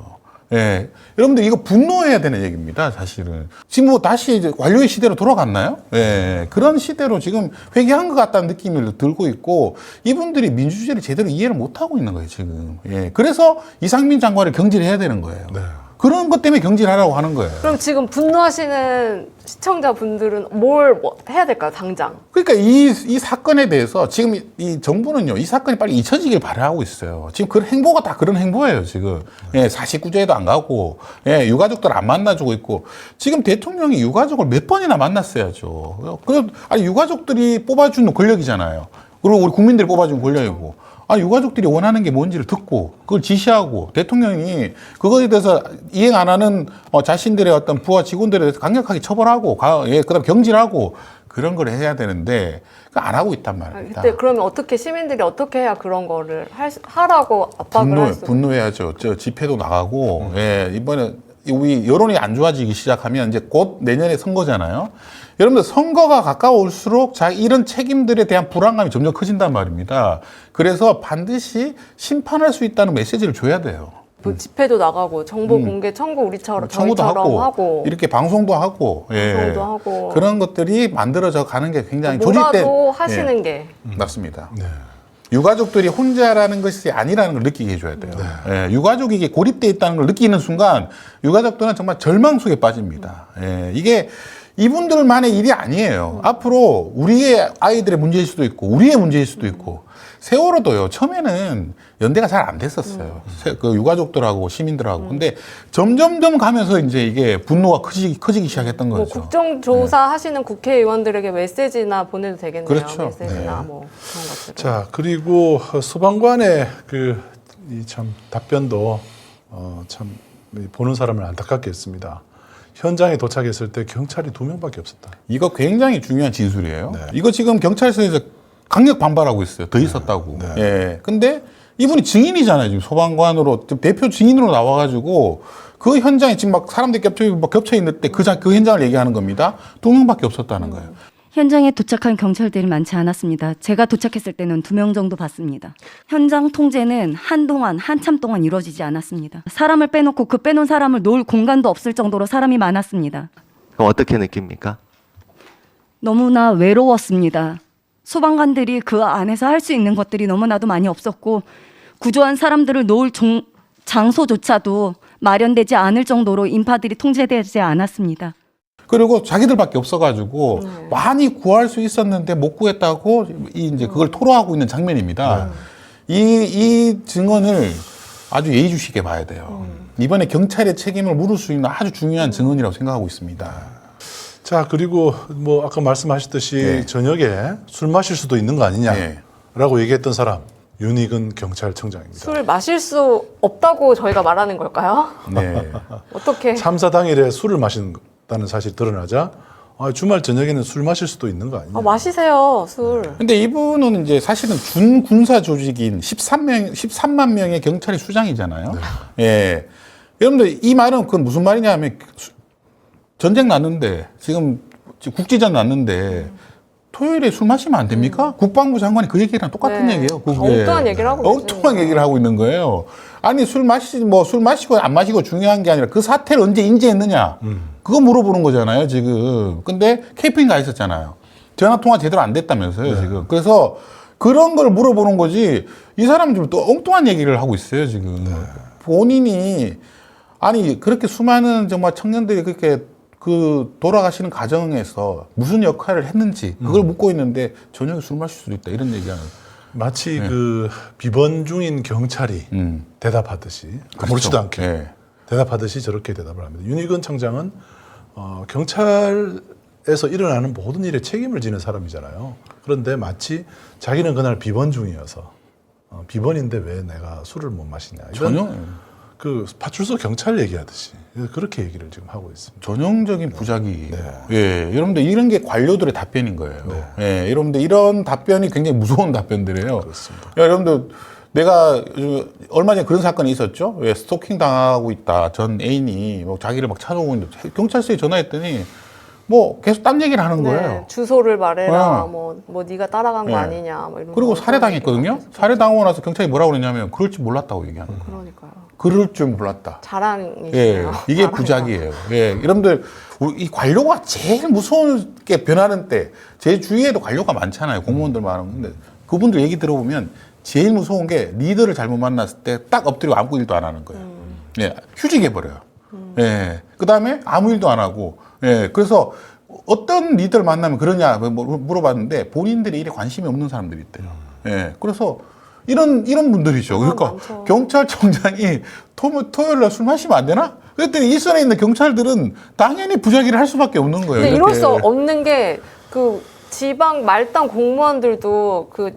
예. 여러분들 이거 분노해야 되는 얘기입니다, 사실은. 지금 뭐 다시 이제 관료의 시대로 돌아갔나요? 예. 그런 시대로 지금 회귀한 것 같다는 느낌을 들고 있고 이분들이 민주주의를 제대로 이해를 못하고 있는 거예요, 지금. 예. 그래서 이상민 장관을 경질해야 되는 거예요. 네. 그런 것 때문에 경질하라고 하는 거예요. 그럼 지금 분노하시는 시청자분들은 뭘 해야 될까요, 당장? 그러니까 이 사건에 대해서 지금 이 정부는요, 이 사건이 빨리 잊혀지길 바라고 있어요. 지금 그런 행보가 다 그런 행보예요, 지금. 예, 사식구제에도 안 가고, 예, 유가족들 안 만나주고 있고, 지금 대통령이 유가족을 몇 번이나 만났어야죠. 아니, 유가족들이 뽑아주는 권력이잖아요. 그리고 우리 국민들이 뽑아주는 권력이고. 유가족들이 원하는 게 뭔지를 듣고 그걸 지시하고 대통령이 그거에 대해서 이행 안 하는 자신들의 어떤 부하 직원들에 대해서 강력하게 처벌하고 그다음 경질하고 그런 걸 해야 되는데 안 하고 있단 말입니다. 그때 그러면 어떻게 시민들이 어떻게 해야 그런 거를 하라고 압박을 할 수? 분노해야죠. 집회도 나가고 이번에 우리 여론이 안 좋아지기 시작하면 이제 곧 내년에 선거잖아요. 여러분들 선거가 가까울수록 이런 책임들에 대한 불안감이 점점 커진단 말입니다. 그래서 반드시 심판할 수 있다는 메시지를 줘야 돼요. 뭐 집회도 나가고 정보 공개 청구 우리처럼 청구도 저희처럼 하고 이렇게 방송도 하고 방송도 하고 그런 것들이 만들어져 가는 게 굉장히 뭐라도 하시는 게 맞습니다. 네. 유가족들이 혼자라는 것이 아니라는 걸 느끼게 해줘야 돼요. 예, 유가족이 이게 고립돼 있다는 걸 느끼는 순간 유가족들은 정말 절망 속에 빠집니다. 예, 이게 이분들만의 일이 아니에요. 앞으로 우리의 아이들의 문제일 수도 있고 우리의 문제일 수도 있고 세월호도요. 처음에는 연대가 잘 안 됐었어요. 그 유가족들하고 시민들하고. 근데 점점점 가면서 이제 이게 분노가 커지기 시작했던 뭐 거죠. 국정조사 하시는 국회의원들에게 메시지나 보내도 되겠네요. 그렇죠. 메시지나 뭐 그런 것들. 자, 그리고 소방관의 이 참 답변도 참 보는 사람을 안타깝게 했습니다. 현장에 도착했을 때 경찰이 2명밖에 없었다. 이거 굉장히 중요한 진술이에요. 네. 이거 지금 경찰서에서 강력 반발하고 있어요. 더 있었다고. 네. 예. 근데 이분이 증인이잖아요. 지금 소방관으로 대표 증인으로 나와가지고 그 현장에 지금 막 사람들이 겹쳐 있는 때 그 현장을 얘기하는 겁니다. 2명밖에 없었다는 거예요. 현장에 도착한 경찰들이 많지 않았습니다. 제가 도착했을 때는 2명 정도 봤습니다. 현장 통제는 한참 동안 이루어지지 않았습니다. 사람을 빼놓고 그 빼놓은 사람을 놓을 공간도 없을 정도로 사람이 많았습니다. 그럼 어떻게 느낍니까? 너무나 외로웠습니다. 소방관들이 그 안에서 할 수 있는 것들이 너무나도 많이 없었고 구조한 사람들을 놓을 장소조차도 마련되지 않을 정도로 인파들이 통제되지 않았습니다. 그리고 자기들밖에 없어가지고 많이 구할 수 있었는데 못 구했다고 이제 그걸 토로하고 있는 장면입니다. 이 증언을 아주 예의주시하게 봐야 돼요. 이번에 경찰의 책임을 물을 수 있는 아주 중요한 증언이라고 생각하고 있습니다. 자, 그리고 뭐 아까 말씀하셨듯이 네. 저녁에 술 마실 수도 있는 거 아니냐라고 네. 얘기했던 사람 윤익은 경찰청장입니다. 술 마실 수 없다고 저희가 말하는 걸까요? 네. 어떻게? 참사 당일에 술을 마신다는 사실이 드러나자 주말 저녁에는 술 마실 수도 있는 거 아니냐. 마시세요, 술. 근데 이분은 이제 사실은 준군사 조직인 13만 명의 경찰이 수장이잖아요. 예. 여러분들 이 말은 그건 무슨 말이냐 하면 전쟁 났는데 지금 국지전 났는데 토요일에 술 마시면 안 됩니까? 국방부 장관이 그 얘기랑 똑같은 네. 얘기예요. 그게. 엉뚱한 얘기를 하고 엉뚱한 얘기를 하고 있는 거예요. 아니 술 마시고 안 마시고 중요한 게 아니라 그 사태를 언제 인지했느냐 그거 물어보는 거잖아요 지금. 근데 캠핑 가 있었잖아요. 전화 통화 제대로 안 됐다면서요 지금. 그래서 그런 걸 물어보는 거지. 이 사람 좀 또 엉뚱한 얘기를 하고 있어요 지금. 본인이 아니 그렇게 수많은 정말 청년들이 그렇게 그 돌아가시는 과정에서 무슨 역할을 했는지 그걸 묻고 있는데 저녁에 술 마실 수도 있다 이런 얘기하는. 마치 그 비번 중인 경찰이 대답하듯이 아무렇지도 않게 대답하듯이 저렇게 대답을 합니다. 윤익은 청장은 경찰에서 일어나는 모든 일에 책임을 지는 사람이잖아요. 그런데 마치 자기는 그날 비번 중이어서 비번인데 왜 내가 술을 못 마시냐 이런 전혀 그 파출소 경찰 얘기하듯이 그렇게 얘기를 지금 하고 있습니다. 전형적인 부작이에요. 예, 여러분들 이런 게 관료들의 답변인 거예요. 예, 여러분들 이런 답변이 굉장히 무서운 답변들이에요. 그렇습니다. 여러분들 내가 얼마 전에 그런 사건이 있었죠. 왜 스토킹 당하고 있다. 전 애인이 뭐 자기를 막 찾아오고 있는데 경찰서에 전화했더니 뭐 계속 딴 얘기를 하는 거예요. 주소를 말해라. 어. 뭐 네가 따라간 거 네. 아니냐. 뭐 이런 그리고 거. 살해당했거든요. 살해당하고 나서 경찰이 뭐라고 그랬냐면 그럴 줄 몰랐다고 얘기하는 거예요. 그러니까요. 그럴 줄 몰랐다. 자랑이시네요. 예, 이게 자랑이다. 부작이에요. 예, 여러분들 이 관료가 제일 무서운게 변하는 때, 제 주위에도 관료가 많잖아요. 공무원들 많은데 그분들 얘기 들어보면 제일 무서운 게 리더를 잘못 만났을 때 딱 엎드리고 아무 일도 안 하는 거예요. 예, 휴직해 버려요. 예, 그 다음에 아무 일도 안 하고, 예, 그래서 어떤 리더를 만나면 그러냐 물어봤는데 본인들이 일에 관심이 없는 사람들이 있대요. 예, 그래서 이런 분들이죠. 그러니까 많죠. 경찰청장이 토요일 날 술 마시면 안 되나? 그랬더니 일선에 있는 경찰들은 당연히 부작위를 할 수밖에 없는 거예요. 근데 이럴 이렇게. 수 없는 게 그 지방 말단 공무원들도 그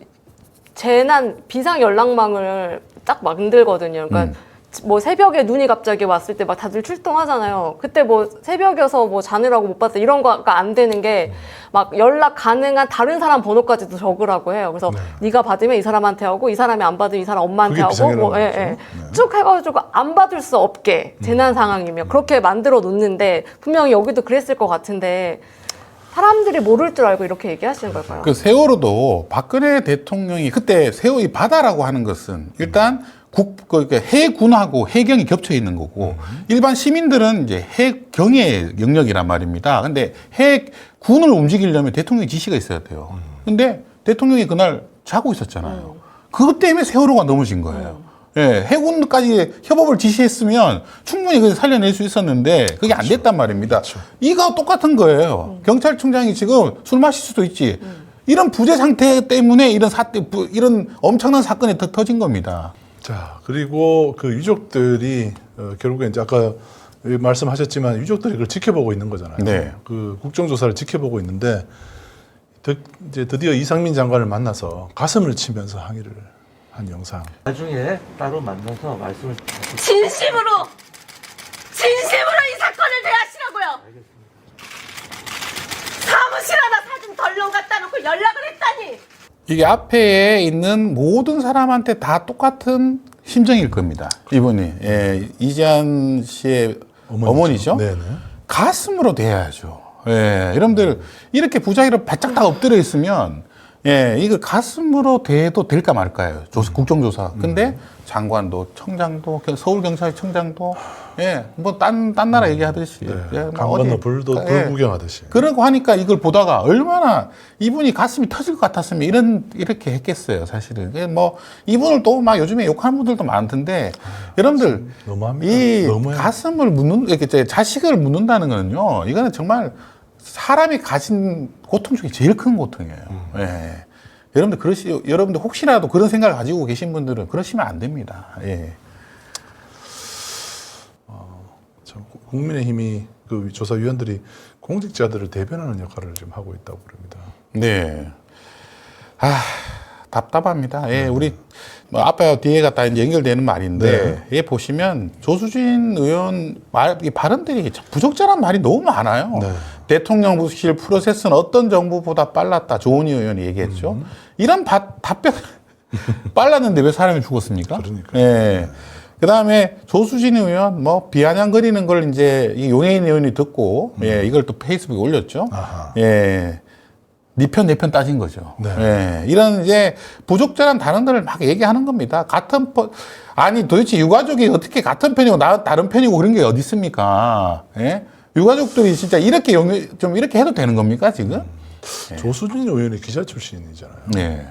재난 비상 연락망을 딱 만들거든요. 그러니까 뭐 새벽에 눈이 갑자기 왔을 때 막 다들 출동하잖아요. 그때 뭐 새벽이어서 뭐 자느라고 못 봤다 이런 거가 안 되는 게 막 연락 가능한 다른 사람 번호까지도 적으라고 해요. 그래서 네가 받으면 이 사람한테 하고 이 사람이 안 받으면 이 사람 엄마한테 그게 하고 뭐 비상연락망이죠. 쭉 해가지고 안 받을 수 없게 재난 상황이면 그렇게 만들어 놓는데 분명히 여기도 그랬을 것 같은데 사람들이 모를 줄 알고 이렇게 얘기하시는 걸까요? 그 세월호도 박근혜 대통령이 그때 세월이 바다라고 하는 것은 일단 그러니까 해군하고 해경이 겹쳐 있는 거고 일반 시민들은 이제 해경의 영역이란 말입니다. 근데 해군을 움직이려면 대통령의 지시가 있어야 돼요. 근데 대통령이 그날 자고 있었잖아요. 그것 때문에 세월호가 넘어진 거예요. 예, 해군까지 협업을 지시했으면 충분히 그걸 살려낼 수 있었는데 그게 안 됐단 말입니다. 이거 똑같은 거예요. 경찰청장이 지금 술 마실 수도 있지. 이런 부재 상태 때문에 이런 엄청난 사건이 터진 겁니다. 자, 그리고 그 유족들이 결국에 이제 아까 말씀하셨지만 유족들이 그걸 지켜보고 있는 거잖아요. 네. 그 국정조사를 지켜보고 있는데 이제 드디어 이상민 장관을 만나서 가슴을 치면서 항의를 한 영상. 나중에 따로 만나서 말씀을 진심으로 이 사건을 대하시라고요. 사무실 하나 사진 덜렁 갖다 놓고 연락을 했다니. 이게 앞에 있는 모든 사람한테 다 똑같은 심정일 겁니다. 이분이 이재한 씨의 어머니죠. 네네. 가슴으로 대해야죠. 예, 여러분들 이렇게 부자기로 바짝 다 엎드려 있으면 예, 이거 가슴으로 대도 될까 말까요? 국정조사. 근데 장관도, 청장도, 서울경찰청장도, 예, 뭐 딴 나라 얘기하듯이. 네. 예, 뭐 강 건너 불 예. 구경하듯이. 그러고 하니까 이걸 보다가 얼마나 이분이 가슴이 터질 것 같았으면 이렇게 했겠어요, 사실은. 예, 뭐, 이분을 또 막 요즘에 욕하는 분들도 많던데, 여러분들, 너무합니다. 이 너무해요. 가슴을 묻는, 이렇게 자식을 묻는다는 거는요, 이거는 정말 사람이 가진 고통 중에 제일 큰 고통이에요. 예. 여러분들 혹시라도 그런 생각을 가지고 계신 분들은 그러시면 안 됩니다. 예. 참 국민의힘이 그 조사위원들이 공직자들을 대변하는 역할을 지금 하고 있다고 그럽니다. 네. 답답합니다. 예, 우리 뭐 앞에 뒤에 갔다 이제 연결되는 말인데, 예, 보시면 조수진 의원 이 발언들이 부적절한 말이 너무 많아요. 네. 대통령실 프로세스는 어떤 정부보다 빨랐다. 조은희 의원이 얘기했죠. 이런 답변 빨랐는데 왜 사람이 죽었습니까? 그러니까요. 예. 그 다음에 조수진 의원 뭐 비아냥거리는 걸 이제 이 용해인 의원이 듣고 예, 이걸 또 페이스북에 올렸죠. 아하. 예. 네 편, 내 편 따진 거죠. 네. 예. 이런 이제 부적절한 단어들을 막 얘기하는 겁니다. 아니 도대체 유가족이 어떻게 같은 편이고 다른 편이고 그런 게 어디 있습니까? 예? 유가족들이 진짜 이렇게 좀 이렇게 해도 되는 겁니까, 지금? 조수진 의원이 기자 출신이잖아요. 네.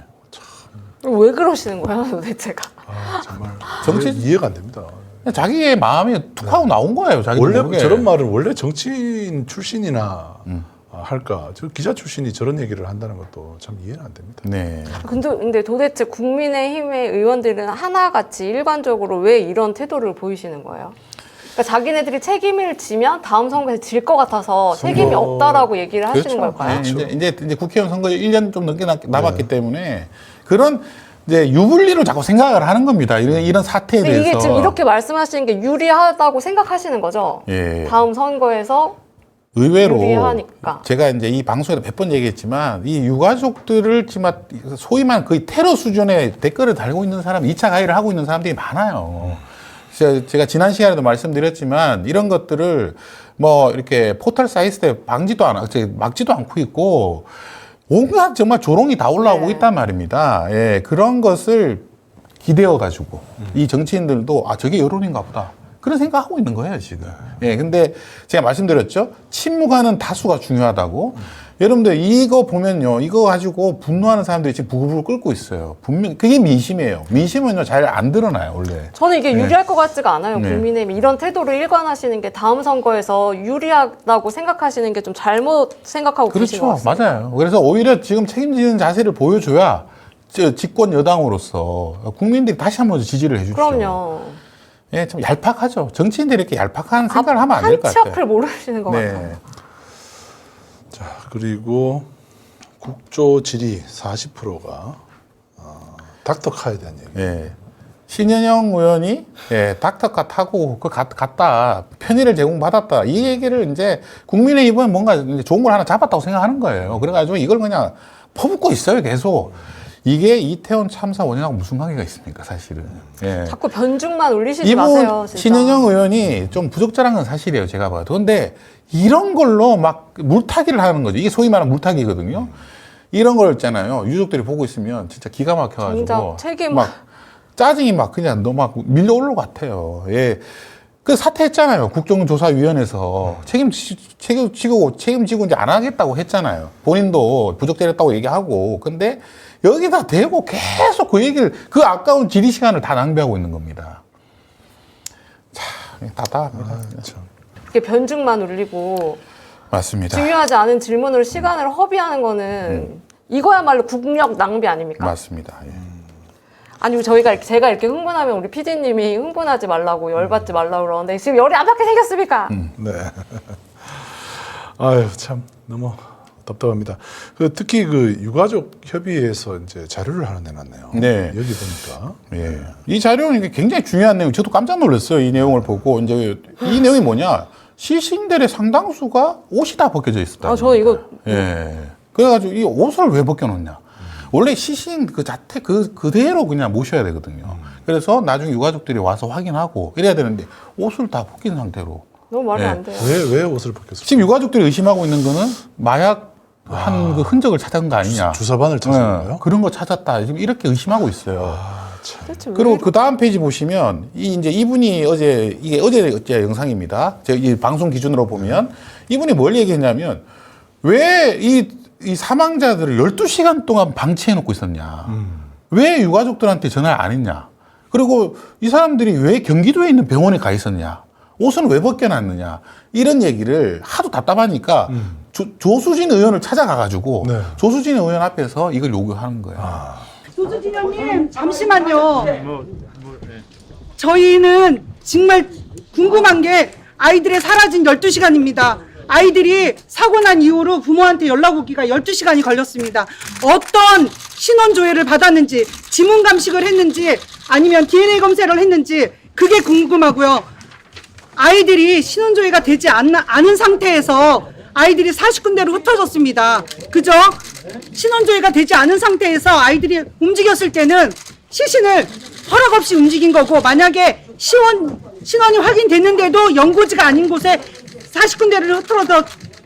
왜 그러시는 거예요, 도대체가? 정말 정치- 이해가 안 됩니다. 자기의 마음이 툭 하고 나온 거예요, 자기 원래 모르게. 저런 말을 원래 정치인 출신이나 할까? 저 기자 출신이 저런 얘기를 한다는 것도 참 이해는 안 됩니다. 네. 근데 도대체 국민의힘의 의원들은 하나같이 일관적으로 왜 이런 태도를 보이시는 거예요? 그러니까 자기네들이 책임을 지면 다음 선거에서 질 것 같아서 책임이 없다라고 얘기를 하시는 걸까요? 네, 이제 국회의원 선거 1년 좀 넘게 남았기 때문에 그런 이제 유불리를 자꾸 생각을 하는 겁니다. 이런 사태에 근데 대해서. 이게 지금 이렇게 말씀하시는 게 유리하다고 생각하시는 거죠? 예. 다음 선거에서 의외로 유리하니까. 제가 이제 이 방송에서 몇 번 얘기했지만 이 유가족들을 지금 소위 말 거의 테러 수준의 댓글을 달고 있는 사람, 2차 가해를 하고 있는 사람들이 많아요. 제가 지난 시간에도 말씀드렸지만 이런 것들을 뭐 이렇게 포털 사이트에 막지도 않고 있고 온갖 정말 조롱이 다 올라오고 네. 있단 말입니다. 예, 그런 것을 기대어 가지고 이 정치인들도 저게 여론인가 보다. 그런 생각하고 있는 거예요, 지금. 예, 근데 제가 말씀드렸죠. 침묵하는 다수가 중요하다고. 여러분들 이거 보면요. 이거 가지고 분노하는 사람들이 지금 부글부글 끓고 있어요. 분명 그게 민심이에요. 민심은요, 잘 안 드러나요, 원래. 저는 이게 유리할 것 같지가 않아요. 네. 국민의힘이 이런 태도를 일관하시는 게 다음 선거에서 유리하다고 생각하시는 게 좀 잘못 생각하고 계신 것 그렇죠. 같습니다. 맞아요. 그래서 오히려 지금 책임지는 자세를 보여줘야 집권 여당으로서 국민들이 다시 한번 지지를 해주죠. 그럼요. 예, 좀 얄팍하죠. 정치인들이 이렇게 얄팍한 생각을 하면 안 될 것 한치 같아요. 앞을 모르시는 것 같아요. 네. 자, 그리고 국조 질의 40%가 닥터카에 대한 얘기. 예. 신현영 의원이 닥터카 타고 갔다 편의를 제공받았다 이 얘기를 이제 국민의힘은 뭔가 이제 좋은 걸 하나 잡았다고 생각하는 거예요. 그래가지고 이걸 그냥 퍼붓고 있어요, 계속. 이게 이태원 참사 원인하고 무슨 관계가 있습니까, 사실은. 예. 자꾸 변죽만 올리시지 마세요. 진짜. 신현영 의원이 좀 부적절한 건 사실이에요, 제가 봐도. 근데 이런 걸로 막 물타기를 하는 거죠. 이게 소위 말하는 물타기거든요. 이런 걸 있잖아요. 유족들이 보고 있으면 진짜 기가 막혀가지고. 정작 책임- 막 짜증이 막 그냥 막 밀려 올라올 것 같아요. 예. 그 사퇴했잖아요. 국정조사위원회에서 책임지고 이제 안 하겠다고 했잖아요. 본인도 부적절했다고 얘기하고. 근데 여기다 대고 계속 그 얘기를, 그 아까운 질의 시간을 다 낭비하고 있는 겁니다. 참, 답답합니다. 참. 이렇게 변죽만 올리고 맞습니다. 중요하지 않은 질문으로 시간을 허비하는 거는 이거야말로 국력 낭비 아닙니까? 맞습니다. 예. 아니 제가 이렇게 흥분하면 우리 PD님이 흥분하지 말라고 열받지 말라고 그러는데 지금 열이 안 받게 생겼습니까? 네. 아유, 참 너무 답답합니다. 특히 그 유가족 협의회에서 이제 자료를 하나 내놨네요. 네. 여기 보니까 예. 이 자료는 이게 굉장히 중요한 내용. 저도 깜짝 놀랐어요. 이 내용을 보고. 이제 이 내용이 뭐냐. 시신들의 상당수가 옷이 다 벗겨져 있었다. 저 이거 예. 그래가지고 이 옷을 왜 벗겨놓냐. 원래 시신 그 자태 그대로 그냥 모셔야 되거든요. 그래서 나중에 유가족들이 와서 확인하고 이래야 되는데 옷을 다 벗긴 상태로 너무 말이 네. 안 돼요. 왜 옷을 벗겼을까? 지금 유가족들이 의심하고 있는 거는 마약 한 그 흔적을 찾은 거 아니냐. 주사반을 찾은 건가요? 그런 거 찾았다. 지금 이렇게 의심하고 있어요. 도대체 왜 그리고 이러- 그 다음 페이지 보시면 이제 이분이 이게 어제 영상입니다. 이 방송 기준으로 보면 이분이 뭘 얘기했냐면 왜 이 사망자들을 12시간 동안 방치해 놓고 있었냐. 왜 유가족들한테 전화를 안 했냐. 그리고 이 사람들이 왜 경기도에 있는 병원에 가 있었냐. 옷은 왜 벗겨놨느냐. 이런 얘기를 하도 답답하니까 조수진 의원을 찾아가가지고 네. 조수진 의원 앞에서 이걸 요구하는 거예요. 조수진 형님 잠시만요. 저희는 정말 궁금한 게 아이들의 사라진 12시간입니다. 아이들이 사고 난 이후로 부모한테 연락 오기가 12시간이 걸렸습니다. 어떤 신원 조회를 받았는지, 지문 감식을 했는지, 아니면 DNA 검사를 했는지 그게 궁금하고요. 아이들이 신원 조회가 되지 않은 상태에서 아이들이 40군데로 흩어졌습니다. 그죠? 신원 조회가 되지 않은 상태에서 아이들이 움직였을 때는 시신을 허락 없이 움직인 거고, 만약에 신원이 확인됐는데도 연고지가 아닌 곳에 40군데를 흐트러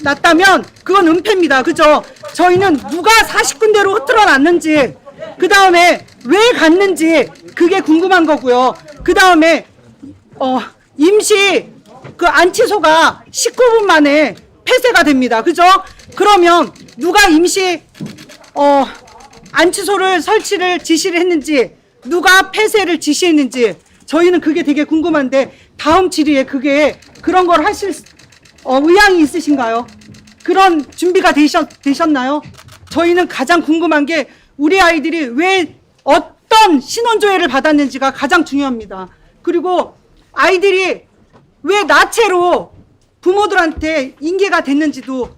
놨다면 그건 은폐입니다. 그죠? 저희는 누가 40군데로 흐트러 놨는지, 그 다음에 왜 갔는지 그게 궁금한 거고요. 그 다음에 임시 그 안치소가 19분 만에 폐쇄가 됩니다. 그죠? 그러면 누가 임시 안치소를 설치를 지시를 했는지, 누가 폐쇄를 지시했는지 저희는 그게 되게 궁금한데, 다음 질의에 그런 걸 하실 의향이 있으신가요? 그런 준비가 되셨나요? 저희는 가장 궁금한 게 우리 아이들이 왜 어떤 신원조회를 받았는지가 가장 중요합니다. 그리고 아이들이 왜 나체로 부모들한테 인계가 됐는지도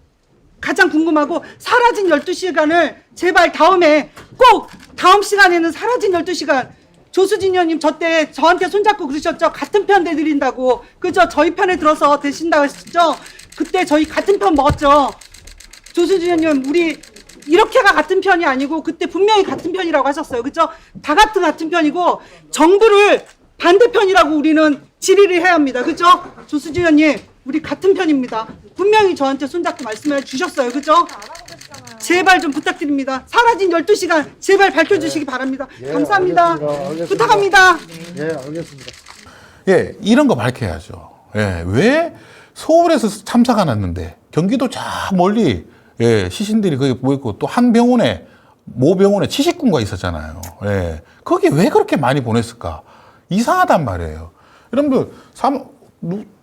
가장 궁금하고, 사라진 12시간을 제발 꼭 다음 시간에는 사라진 12시간, 조수진 의원님 저때 저한테 손잡고 그러셨죠? 같은 편 대드린다고. 그죠? 저희 편에 들어서 되신다고 하셨죠? 그때 저희 같은 편 먹었죠? 조수진 의원님, 우리 이렇게가 같은 편이 아니고 그때 분명히 같은 편이라고 하셨어요. 그죠? 다 같은 편이고 정부를 반대편이라고 우리는 질의를 해야 합니다. 그죠? 조수진 의원님, 우리 같은 편입니다. 분명히 저한테 손잡고 말씀해 주셨어요. 그죠? 제발 좀 부탁드립니다. 사라진 12시간 제발 밝혀주시기 바랍니다. 감사합니다. 알겠습니다. 부탁합니다. 예, 알겠습니다. 예, 이런 거 밝혀야죠. 예, 왜 서울에서 참사가 났는데 경기도 저 멀리 시신들이 거기 보이고 또 한 병원에 모병원에 치식군가 있었잖아요. 예, 거기 왜 그렇게 많이 보냈을까? 이상하단 말이에요. 여러분들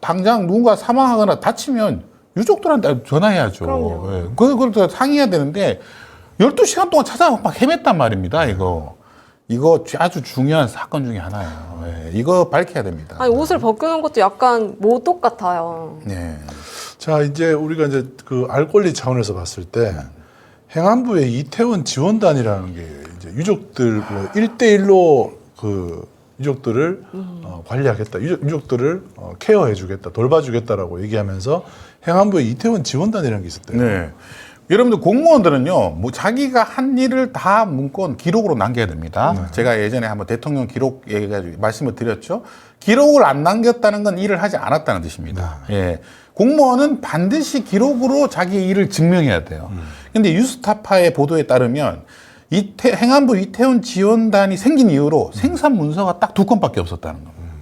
당장 누군가 사망하거나 다치면 유족들한테 전화해야죠. 그럼요. 예, 그걸 또 상의해야 되는데 12시간 동안 찾아가 막 헤맸단 말입니다. 이거 아주 중요한 사건 중에 하나예요. 예, 이거 밝혀야 됩니다. 아니, 옷을 벗기는 것도 약간 모독 같아요. 네. 자, 이제 우리가 이제 그 알 권리 차원에서 봤을 때 행안부의 이태원 지원단이라는 게 이제 유족들 뭐 1대1로 그 유족들을 관리하겠다, 유족들을 케어해주겠다, 돌봐주겠다라고 얘기하면서 행안부의 이태원 지원단이라는 게 있었대요. 네. 여러분들 공무원들은요, 뭐 자기가 한 일을 다 문건 기록으로 남겨야 됩니다. 제가 예전에 한번 대통령 기록 얘기해가지고 말씀을 드렸죠. 기록을 안 남겼다는 건 일을 하지 않았다는 뜻입니다. 예. 공무원은 반드시 기록으로 자기 일을 증명해야 돼요. 근데 뉴스타파의 보도에 따르면 행안부 이태원 지원단이 생긴 이후로 생산 문서가 딱 2건밖에 없었다는 겁니다.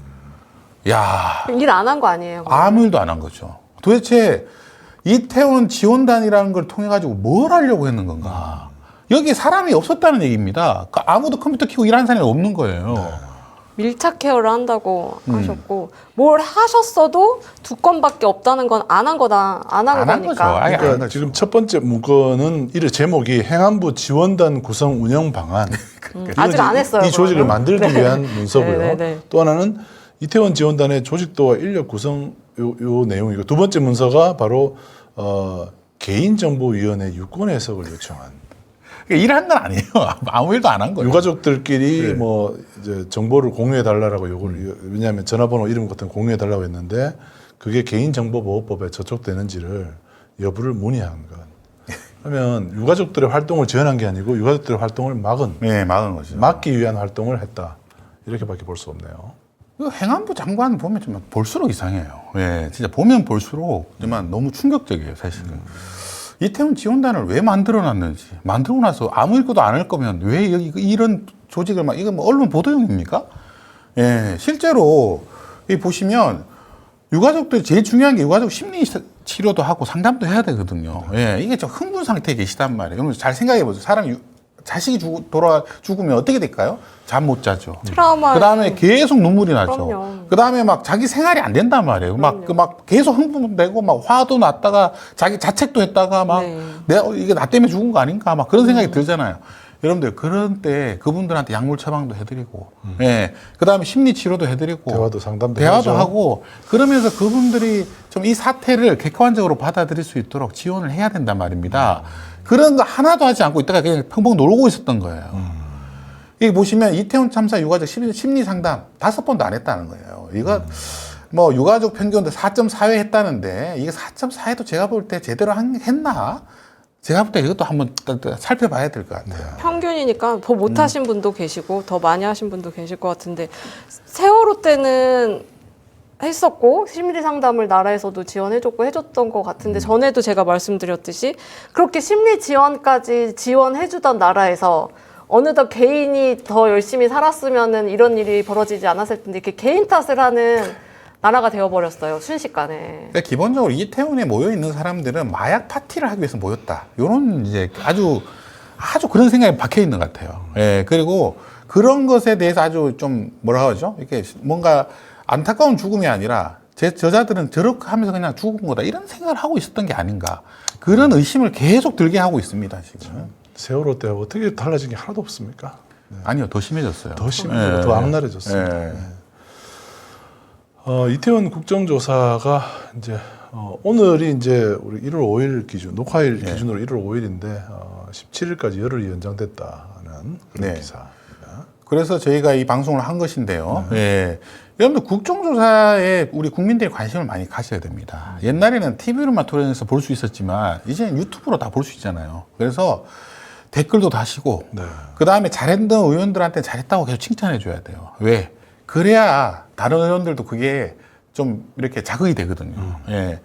야, 일 안 한 거 아니에요? 아무 일도 안 한 거죠. 도대체 이태원 지원단이라는 걸 통해 가지고 뭘 하려고 했는 건가? 여기 사람이 없었다는 얘기입니다. 아무도 컴퓨터 켜고 일하는 사람이 없는 거예요. 밀착 케어를 한다고 하셨고, 뭘 하셨어도 2건밖에 없다는 건 안 한 거다. 안 한 안 한 거죠. 거니까. 아예 안 그러니까 거죠. 지금 첫 번째 문건은 이를 제목이 행안부 지원단 구성 운영 방안. 아직 안 했어요, 이 조직을 그러면. 만들기 네. 위한 문서고요. 네, 네, 네. 또 하나는 이태원 지원단의 조직도와 인력 구성 요 내용이고, 두 번째 문서가 바로 개인정보위원회 유권 해석을 요청한. 그러니까 일한 건 아니에요. 아무 일도 안 한 거예요. 유가족들끼리 뭐 이제 정보를 공유해 달라고 요걸, 왜냐하면 전화번호 이름 같은 거 공유해 달라고 했는데 그게 개인정보보호법에 저촉되는지를 여부를 문의한 것. 그러면 유가족들의 활동을 제한한 게 아니고 유가족들의 활동을 네, 막은 거죠. 막기 위한 활동을 했다. 이렇게밖에 볼 수 없네요. 그 행안부 장관 보면 좀 볼수록 이상해요. 예, 진짜 보면 볼수록 정말 너무 충격적이에요, 사실은. 이태원 지원단을 왜 만들어놨는지, 만들고 나서 아무 일도 안 할 거면 왜 여기 이런 조직을 이거 뭐 언론 보도용입니까? 예, 실제로 이 보시면 유가족들 제일 중요한 게 유가족 심리 치료도 하고 상담도 해야 되거든요. 예, 이게 좀 흥분 상태에 계시단 말이에요. 여러분 잘 생각해 보세요. 자식이 죽으면 어떻게 될까요? 잠 못 자죠. 트라우마. 그 다음에 계속 눈물이 나죠. 그럼요. 그 다음에 막 자기 생활이 안 된단 말이에요. 막 계속 흥분되고 막 화도 났다가 자기 자책도 했다가 막 네. 내가 이게 나 때문에 죽은 거 아닌가 막 그런 생각이 들잖아요. 여러분들 그런 때 그분들한테 약물 처방도 해드리고, 예, 그 다음에 심리 치료도 해드리고, 대화도 상담도 대화도 해야죠. 하고 그러면서 그분들이 좀 이 사태를 객관적으로 받아들일 수 있도록 지원을 해야 된단 말입니다. 그런 거 하나도 하지 않고 있다가 그냥 펑펑 놀고 있었던 거예요. 여기 보시면 이태원 참사 유가족 심리 상담 5번도 안 했다는 거예요. 이거 뭐 유가족 평균도 4.4회 했다는데 이게 4.4회도 제가 볼 때 제대로 했나? 제가 볼 때 이것도 한번 살펴봐야 될 것 같아요. 평균이니까 더 못하신 분도 계시고 더 많이 하신 분도 계실 것 같은데 세월호 때는 했었고 심리 상담을 나라에서도 지원해줬고 해줬던 것 같은데 전에도 제가 말씀드렸듯이 그렇게 심리 지원까지 지원해주던 나라에서 어느덧 개인이 더 열심히 살았으면은 이런 일이 벌어지지 않았을 텐데 이렇게 개인 탓을 하는 나라가 되어버렸어요, 순식간에. 그러니까 기본적으로 이태원에 모여 있는 사람들은 마약 파티를 하기 위해서 모였다. 이런 이제 아주 그런 생각이 박혀 있는 것 같아요. 예, 그리고 그런 것에 대해서 아주 좀 뭐라 하죠? 이렇게 뭔가 안타까운 죽음이 아니라 저자들은 저렇게 하면서 그냥 죽은 거다. 이런 생각을 하고 있었던 게 아닌가. 그런 의심을 계속 들게 하고 있습니다, 지금. 세월호 때 어떻게 달라진 게 하나도 없습니까? 아니요, 더 심해졌어요. 더 심해지고 더 악랄해졌습니다. 예. 이태원 국정조사가 이제 오늘이 이제 우리 1월 5일 기준 녹화일 네. 기준으로 1월 5일인데 17일까지 열흘이 연장됐다는 그런 네. 기사. 그래서 저희가 이 방송을 한 것인데요. 예. 여러분들 국정조사에 우리 국민들이 관심을 많이 가져야 됩니다. 옛날에는 TV로만 토론해서 볼 수 있었지만 이제는 유튜브로 다 볼 수 있잖아요. 그래서 댓글도 다시고 네. 그 다음에 잘했던 의원들한테 잘했다고 계속 칭찬해 줘야 돼요. 왜? 그래야 다른 의원들도 그게 좀 이렇게 자극이 되거든요. 예.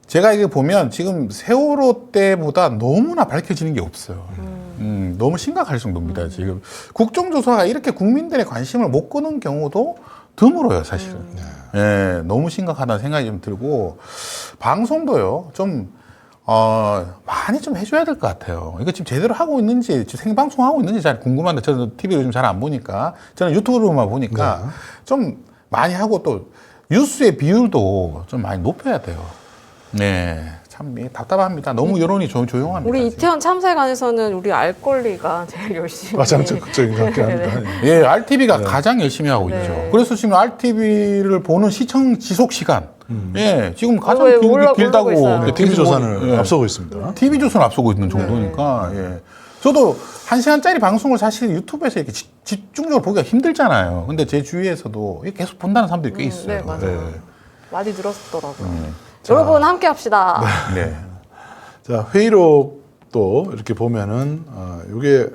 제가 이거 보면 지금 세월호 때보다 너무나 밝혀지는 게 없어요. 너무 심각할 정도입니다. 지금 국정조사가 이렇게 국민들의 관심을 못 끄는 경우도 드물어요, 사실은. 예, 너무 심각하다는 생각이 좀 들고 방송도요, 좀 많이 좀 해줘야 될 것 같아요. 이거 지금 제대로 하고 있는지, 지금 생방송 하고 있는지 잘 궁금한데 저는 TV를 요즘 잘 안 보니까 저는 유튜브로만 보니까 좀 많이 하고 또 뉴스의 비율도 좀 많이 높여야 돼요. 네, 참 답답합니다. 너무 여론이 조용합니다. 우리 지금. 이태원 참사에 관해서는 우리 알 권리가 제일 열심히 가장 적극적인 것 같긴 합니다. 예, RTV가 가장 열심히 하고 네. 있죠. 그래서 지금 RTV를 보는 시청 지속 시간, 예, 지금 가장 왜 올라오고 길다고 있어요. 네, TV조선을 예. 앞서고 있습니다. TV조선을 앞서고 있는 정도니까, 예. 저도 1시간짜리 방송을 사실 유튜브에서 이렇게 집중적으로 보기가 힘들잖아요. 근데 제 주위에서도 이렇게 계속 본다는 사람들이 꽤 있어요. 네, 맞아요. 네. 많이 늘었더라고요. 여러분 함께 합시다. 네. 자, 회의록도 이렇게 보면은 이게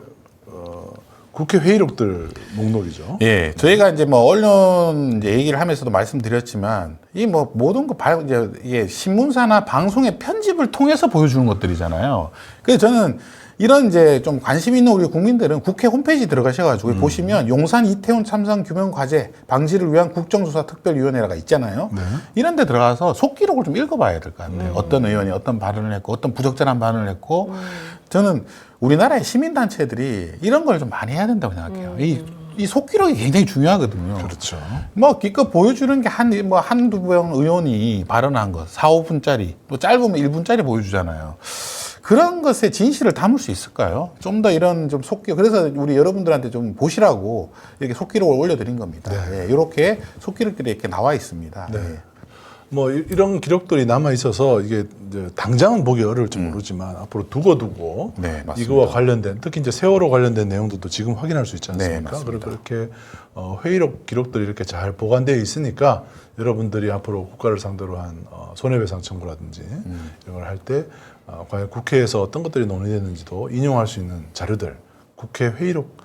국회 회의록들 목록이죠. 예, 저희가 이제 뭐 언론 이제 얘기를 하면서도 말씀드렸지만 이 뭐 모든 거 이제 이게 신문사나 방송의 편집을 통해서 보여주는 것들이잖아요. 그래서 저는 이런 이제 좀 관심 있는 우리 국민들은 국회 홈페이지 들어가셔가지고 보시면 용산 이태원 참사 규명 과제 방지를 위한 국정조사 특별위원회가 있잖아요. 네. 이런 데 들어가서 속기록을 좀 읽어봐야 될 것 같아요. 어떤 의원이 어떤 발언을 했고 어떤 부적절한 발언을 했고 저는 우리나라의 시민단체들이 이런 걸 좀 많이 해야 된다고 생각해요. 이 속기록이 굉장히 중요하거든요. 그렇죠. 뭐 기껏 보여주는 게 한두 명 의원이 발언한 거 4, 5분짜리 뭐 짧으면 1분짜리 보여주잖아요. 그런 것에 진실을 담을 수 있을까요? 좀 더 이런 좀 속기록, 그래서 우리 여러분들한테 좀 보시라고 이렇게 속기록을 올려드린 겁니다. 예, 이렇게 속기록들이 이렇게 나와 있습니다. 네. 예. 뭐 이런 기록들이 남아 있어서 이게 이제 당장은 보기 어려울지 모르지만 앞으로 두고 네, 맞습니다. 이거와 관련된 특히 이제 세월호 관련된 내용들도 지금 확인할 수 있지 네, 않습니까? 맞습니다. 그리고 그렇게 회의록 기록들이 이렇게 잘 보관되어 있으니까 여러분들이 앞으로 국가를 상대로 한 손해배상 청구라든지 이런 걸 할 때 과연 국회에서 어떤 것들이 논의됐는지도 인용할 수 있는 자료들 국회 회의록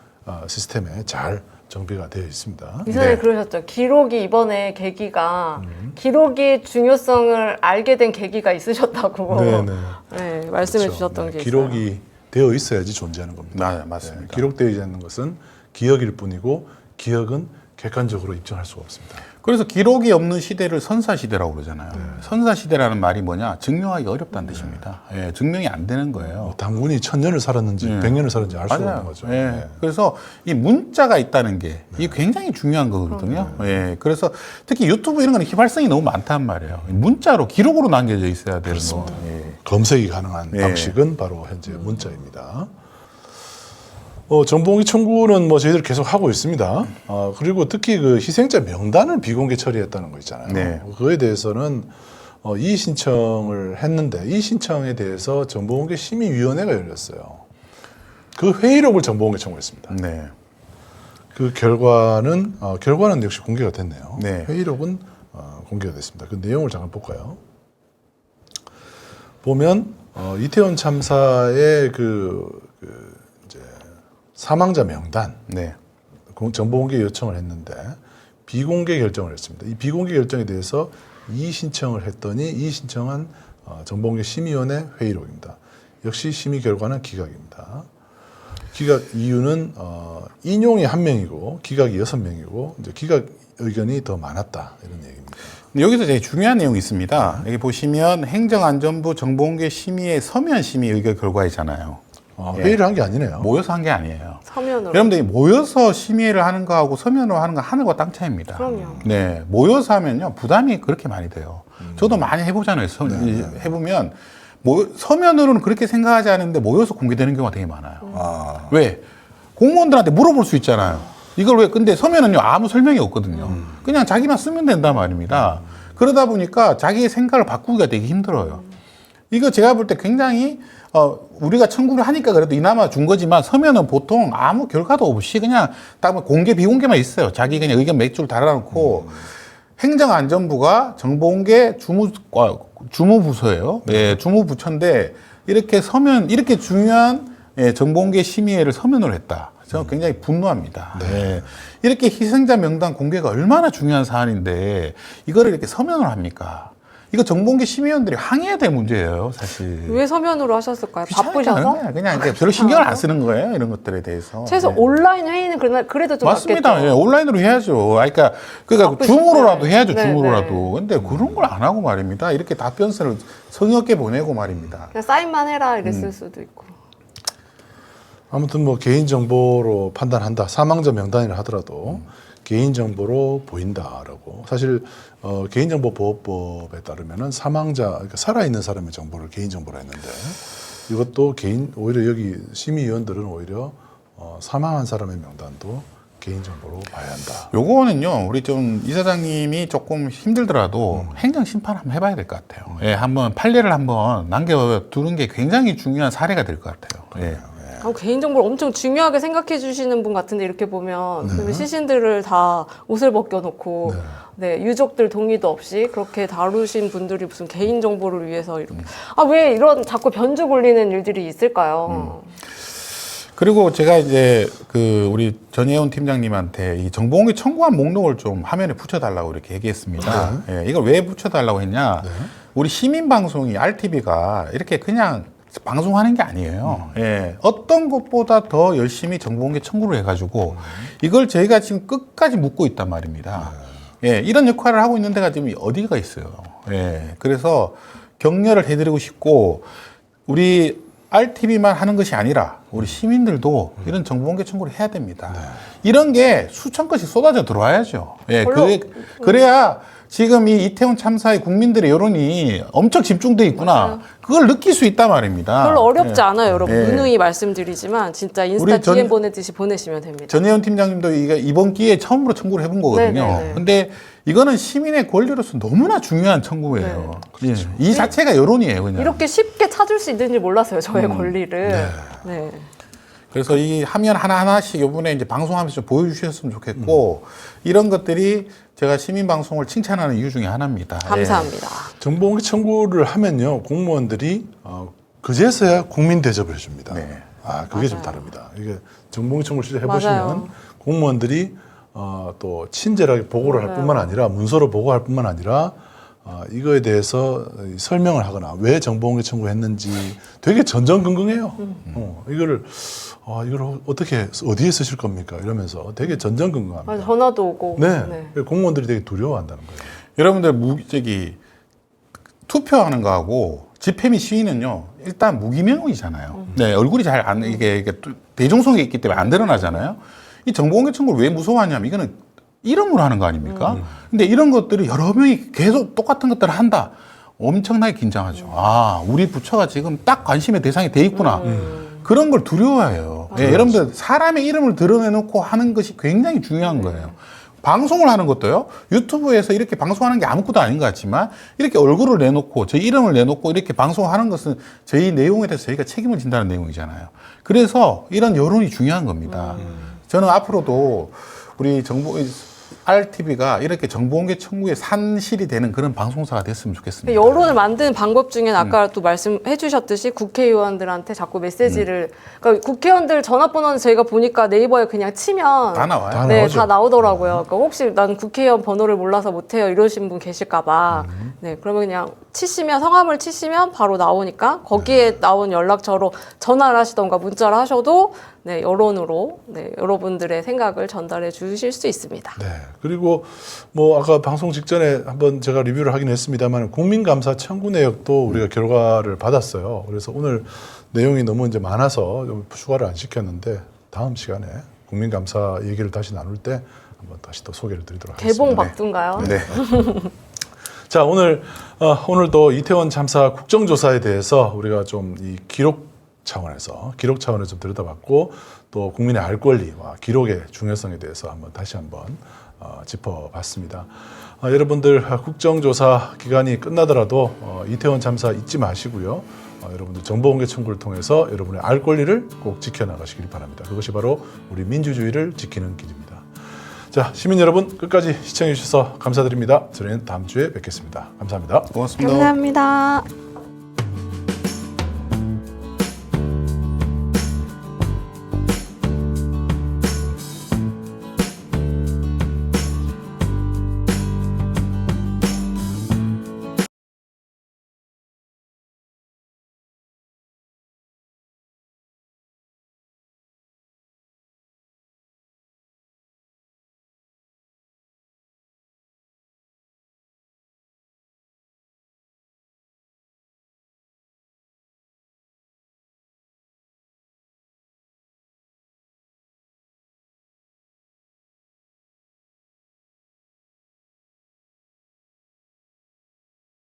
시스템에 잘 정비가 되어 있습니다. 이사님 네. 그러셨죠. 기록이 이번에 계기가 기록이 중요성을 알게 된 계기가 있으셨다고 네네. 네, 말씀해 그렇죠. 주셨던 네, 게 있어요. 기록이 되어 있어야지 존재하는 겁니다. 네, 맞습니다. 기록되지 않는 것은 기억일 뿐이고 기억은 객관적으로 입증할 수가 없습니다. 그래서 기록이 없는 시대를 선사시대라고 그러잖아요. 선사시대라는 말이 뭐냐? 증명하기 어렵다는 뜻입니다. 예, 증명이 안 되는 거예요. 당군이 1000년을 살았는지 100년을 살았는지 알 수가 없는 맞아요. 거죠. 예. 네. 그래서 이 문자가 있다는 게 이게 굉장히 중요한 거거든요. 예. 그래서 특히 유튜브 이런 거는 휘발성이 너무 많단 말이에요. 문자로 기록으로 남겨져 있어야 되는 거. 예. 검색이 가능한 네. 방식은 바로 현재 문자입니다. 정보공개 청구는 뭐 저희들 계속 하고 있습니다. 그리고 특히 그 희생자 명단을 비공개 처리했다는 거 있잖아요. 네. 그거에 대해서는 이의 신청을 했는데 이의 신청에 대해서 정보공개 심의위원회가 열렸어요. 그 회의록을 정보공개 청구했습니다. 네. 그 결과는 역시 공개가 됐네요. 네. 회의록은 공개가 됐습니다. 그 내용을 잠깐 볼까요? 보면 이태원 참사의 이제 사망자 명단 네. 정보공개 요청을 했는데 비공개 결정을 했습니다. 이 비공개 결정에 대해서 이의 신청을 했더니 이의 신청한 정보공개 심의위원회 회의록입니다. 역시 심의 결과는 기각입니다. 기각 이유는 인용이 1명이고 기각이 6명이고 이제 기각 의견이 더 많았다 이런 얘기입니다. 여기서 되게 중요한 내용이 있습니다. 여기 보시면 행정안전부 정보공개 심의의 서면 심의 의결 결과이잖아요. 회의를 한 게 아니네요. 모여서 한 게 아니에요. 서면으로. 여러분들이 모여서 심의를 하는 거하고 서면으로 하는 거 하늘과 땅 차이입니다. 그럼요. 네, 모여서 하면요 부담이 그렇게 많이 돼요. 저도 많이 해보잖아요. 해보면 서면으로는 그렇게 생각하지 않는데 모여서 공개되는 경우가 되게 많아요. 왜? 공무원들한테 물어볼 수 있잖아요. 이걸 왜? 근데 서면은요 아무 설명이 없거든요. 그냥 자기만 쓰면 된단 말입니다. 그러다 보니까 자기의 생각을 바꾸기가 되게 힘들어요. 이거 제가 볼 때 굉장히 우리가 청구를 하니까 그래도 이나마 준 거지만 서면은 보통 아무 결과도 없이 그냥 딱 공개 비공개만 있어요. 자기 그냥 의견 몇 줄 달아놓고 행정안전부가 정보공개 주무부서예요. 예, 주무부처인데 이렇게 이렇게 중요한 정보공개 심의회를 서면으로 했다. 저는 굉장히 분노합니다. 예, 이렇게 희생자 명단 공개가 얼마나 중요한 사안인데 이거를 이렇게 서면으로 합니까? 이거 정보공개 심의위원들이 항의해야 될 문제예요, 사실. 왜 서면으로 하셨을까요? 귀찮으니까 바쁘셔서? 하는 거야. 그냥 이제 별로 신경을 안 쓰는 거예요, 이런 것들에 대해서. 최소 네. 온라인 회의는 그래도 좀 맞습니다. 낫겠죠. 예, 온라인으로 해야죠. 그러니까 바쁘실 줌으로라도 때. 해야죠, 네, 줌으로라도. 근데 그런 걸 안 하고 말입니다. 이렇게 답변서를 성의 없게 보내고 말입니다. 그냥 사인만 해라 이랬을 수도 있고. 아무튼 뭐 개인정보로 판단한다. 사망자 명단이라 하더라도 개인정보로 보인다라고. 사실 개인정보보호법에 따르면은 사망자, 그러니까 살아있는 사람의 정보를 개인정보로 했는데 이것도 오히려 여기 심의위원들은 오히려 사망한 사람의 명단도 개인정보로 봐야 한다. 요거는요, 우리 좀 이사장님이 조금 힘들더라도 행정심판 한번 해봐야 될 것 같아요. 예, 한번 판례를 한번 남겨두는 게 굉장히 중요한 사례가 될 것 같아요. 예. 개인정보를 엄청 중요하게 생각해 주시는 분 같은데 이렇게 보면 그러면 시신들을 다 옷을 벗겨놓고 네, 유족들 동의도 없이 그렇게 다루신 분들이 무슨 개인정보를 위해서 이렇게 왜 이런 자꾸 변주 굴리는 일들이 있을까요? 그리고 제가 이제 우리 전예훈 팀장님한테 이 정보공개 청구한 목록을 좀 화면에 붙여달라고 이렇게 얘기했습니다. 예, 이걸 왜 붙여달라고 했냐? 우리 시민방송이 RTV가 이렇게 그냥 방송하는 게 아니에요. 예, 어떤 것보다 더 열심히 정보공개 청구를 해가지고 이걸 저희가 지금 끝까지 묻고 있단 말입니다. 예, 이런 역할을 하고 있는 데가 지금 어디가 있어요. 예, 그래서 격려를 해드리고 싶고 우리 RTV만 하는 것이 아니라 우리 시민들도 이런 정보공개 청구를 해야 됩니다. 이런 게 수천 건씩 쏟아져 들어와야죠. 예, 그래야 지금 이 이태원 참사의 국민들의 여론이 엄청 집중돼 있구나. 맞아요. 그걸 느낄 수 있단 말입니다. 별로 어렵지 않아요, 여러분. 예. 누누이 말씀드리지만 진짜 인스타 DM 보내듯이 보내시면 됩니다. 전혜원 팀장님도 이번 기회에 처음으로 청구를 해본 거거든요. 네네네. 근데 이거는 시민의 권리로서 너무나 중요한 청구예요. 예. 이 자체가 여론이에요, 그냥. 이렇게 쉽게 찾을 수 있는지 몰랐어요, 저의 권리를. 네. 그래서 이 화면 하나하나씩 이번에 이제 방송하면서 좀 보여주셨으면 좋겠고, 이런 것들이 제가 시민방송을 칭찬하는 이유 중에 하나입니다. 감사합니다. 정보공개 청구를 하면요, 공무원들이 그제서야 국민 대접을 해줍니다. 네. 그게 좀 다릅니다. 이게 정보공개 청구를 실제 해보시면 맞아요. 공무원들이 또 친절하게 보고를 할 뿐만 아니라 문서로 보고할 뿐만 아니라 이거에 대해서 설명을 하거나 왜 정보공개 청구했는지 되게 전전긍긍해요. 이걸 어떻게 어디에 쓰실 겁니까? 이러면서 되게 전전긍긍합니다. 맞아, 전화도 오고. 네. 공무원들이 되게 두려워한다는 거예요. 여러분들 투표하는 거하고 집회 및 시위는요, 일단 무기명이잖아요. 네, 얼굴이 잘 안, 이게 대중성이 있기 때문에 안 드러나잖아요. 이 정보공개 청구를 왜 무서워하냐면 이거는 이름으로 하는 거 아닙니까? 근데 이런 것들을 여러 명이 계속 똑같은 것들을 한다. 엄청나게 긴장하죠. 아, 우리 부처가 지금 딱 관심의 대상이 돼 있구나. 그런 걸 두려워해요. 네, 여러분들 사람의 이름을 드러내놓고 하는 것이 굉장히 중요한 거예요. 방송을 하는 것도요, 유튜브에서 이렇게 방송하는 게 아무것도 아닌 것 같지만 이렇게 얼굴을 내놓고 저희 이름을 내놓고 이렇게 방송하는 것은 저희 내용에 대해서 저희가 책임을 진다는 내용이잖아요. 그래서 이런 여론이 중요한 겁니다. 저는 앞으로도 우리 RTV가 이렇게 정보공개 청구에 산실이 되는 그런 방송사가 됐으면 좋겠습니다. 여론을 만드는 방법 중에는 아까 또 말씀해 주셨듯이 국회의원들한테 자꾸 메시지를 그러니까 국회의원들 전화번호는 저희가 보니까 네이버에 그냥 치면 다 나와요. 다 네, 나오죠. 다 나오더라고요. 그러니까 혹시 난 국회의원 번호를 몰라서 못해요 이러신 분 계실까봐. 네, 그러면 그냥 치시면 성함을 치시면 바로 나오니까 거기에 나온 연락처로 전화를 하시던가 문자를 하셔도 네, 여론으로 네, 여러분들의 생각을 전달해 주실 수 있습니다. 네. 그리고 뭐 아까 방송 직전에 한번 제가 리뷰를 하긴 했습니다만 국민감사 청구 내역도 우리가 결과를 받았어요. 그래서 오늘 내용이 너무 이제 많아서 좀 추가를 안 시켰는데 다음 시간에 국민감사 얘기를 다시 나눌 때 한번 다시 또 소개를 드리도록 하겠습니다. 개봉 박두인가요? 네. 자, 오늘도 이태원 참사 국정조사에 대해서 우리가 좀 이 기록 차원에서 좀 들여다봤고 또 국민의 알 권리와 기록의 중요성에 대해서 다시 한번 짚어봤습니다. 여러분들 국정조사 기간이 끝나더라도 이태원 참사 잊지 마시고요. 여러분들 정보공개 청구를 통해서 여러분의 알 권리를 꼭 지켜나가시길 바랍니다. 그것이 바로 우리 민주주의를 지키는 길입니다. 자, 시민 여러분 끝까지 시청해 주셔서 감사드립니다. 저희는 다음 주에 뵙겠습니다. 감사합니다. 고맙습니다. 감사합니다.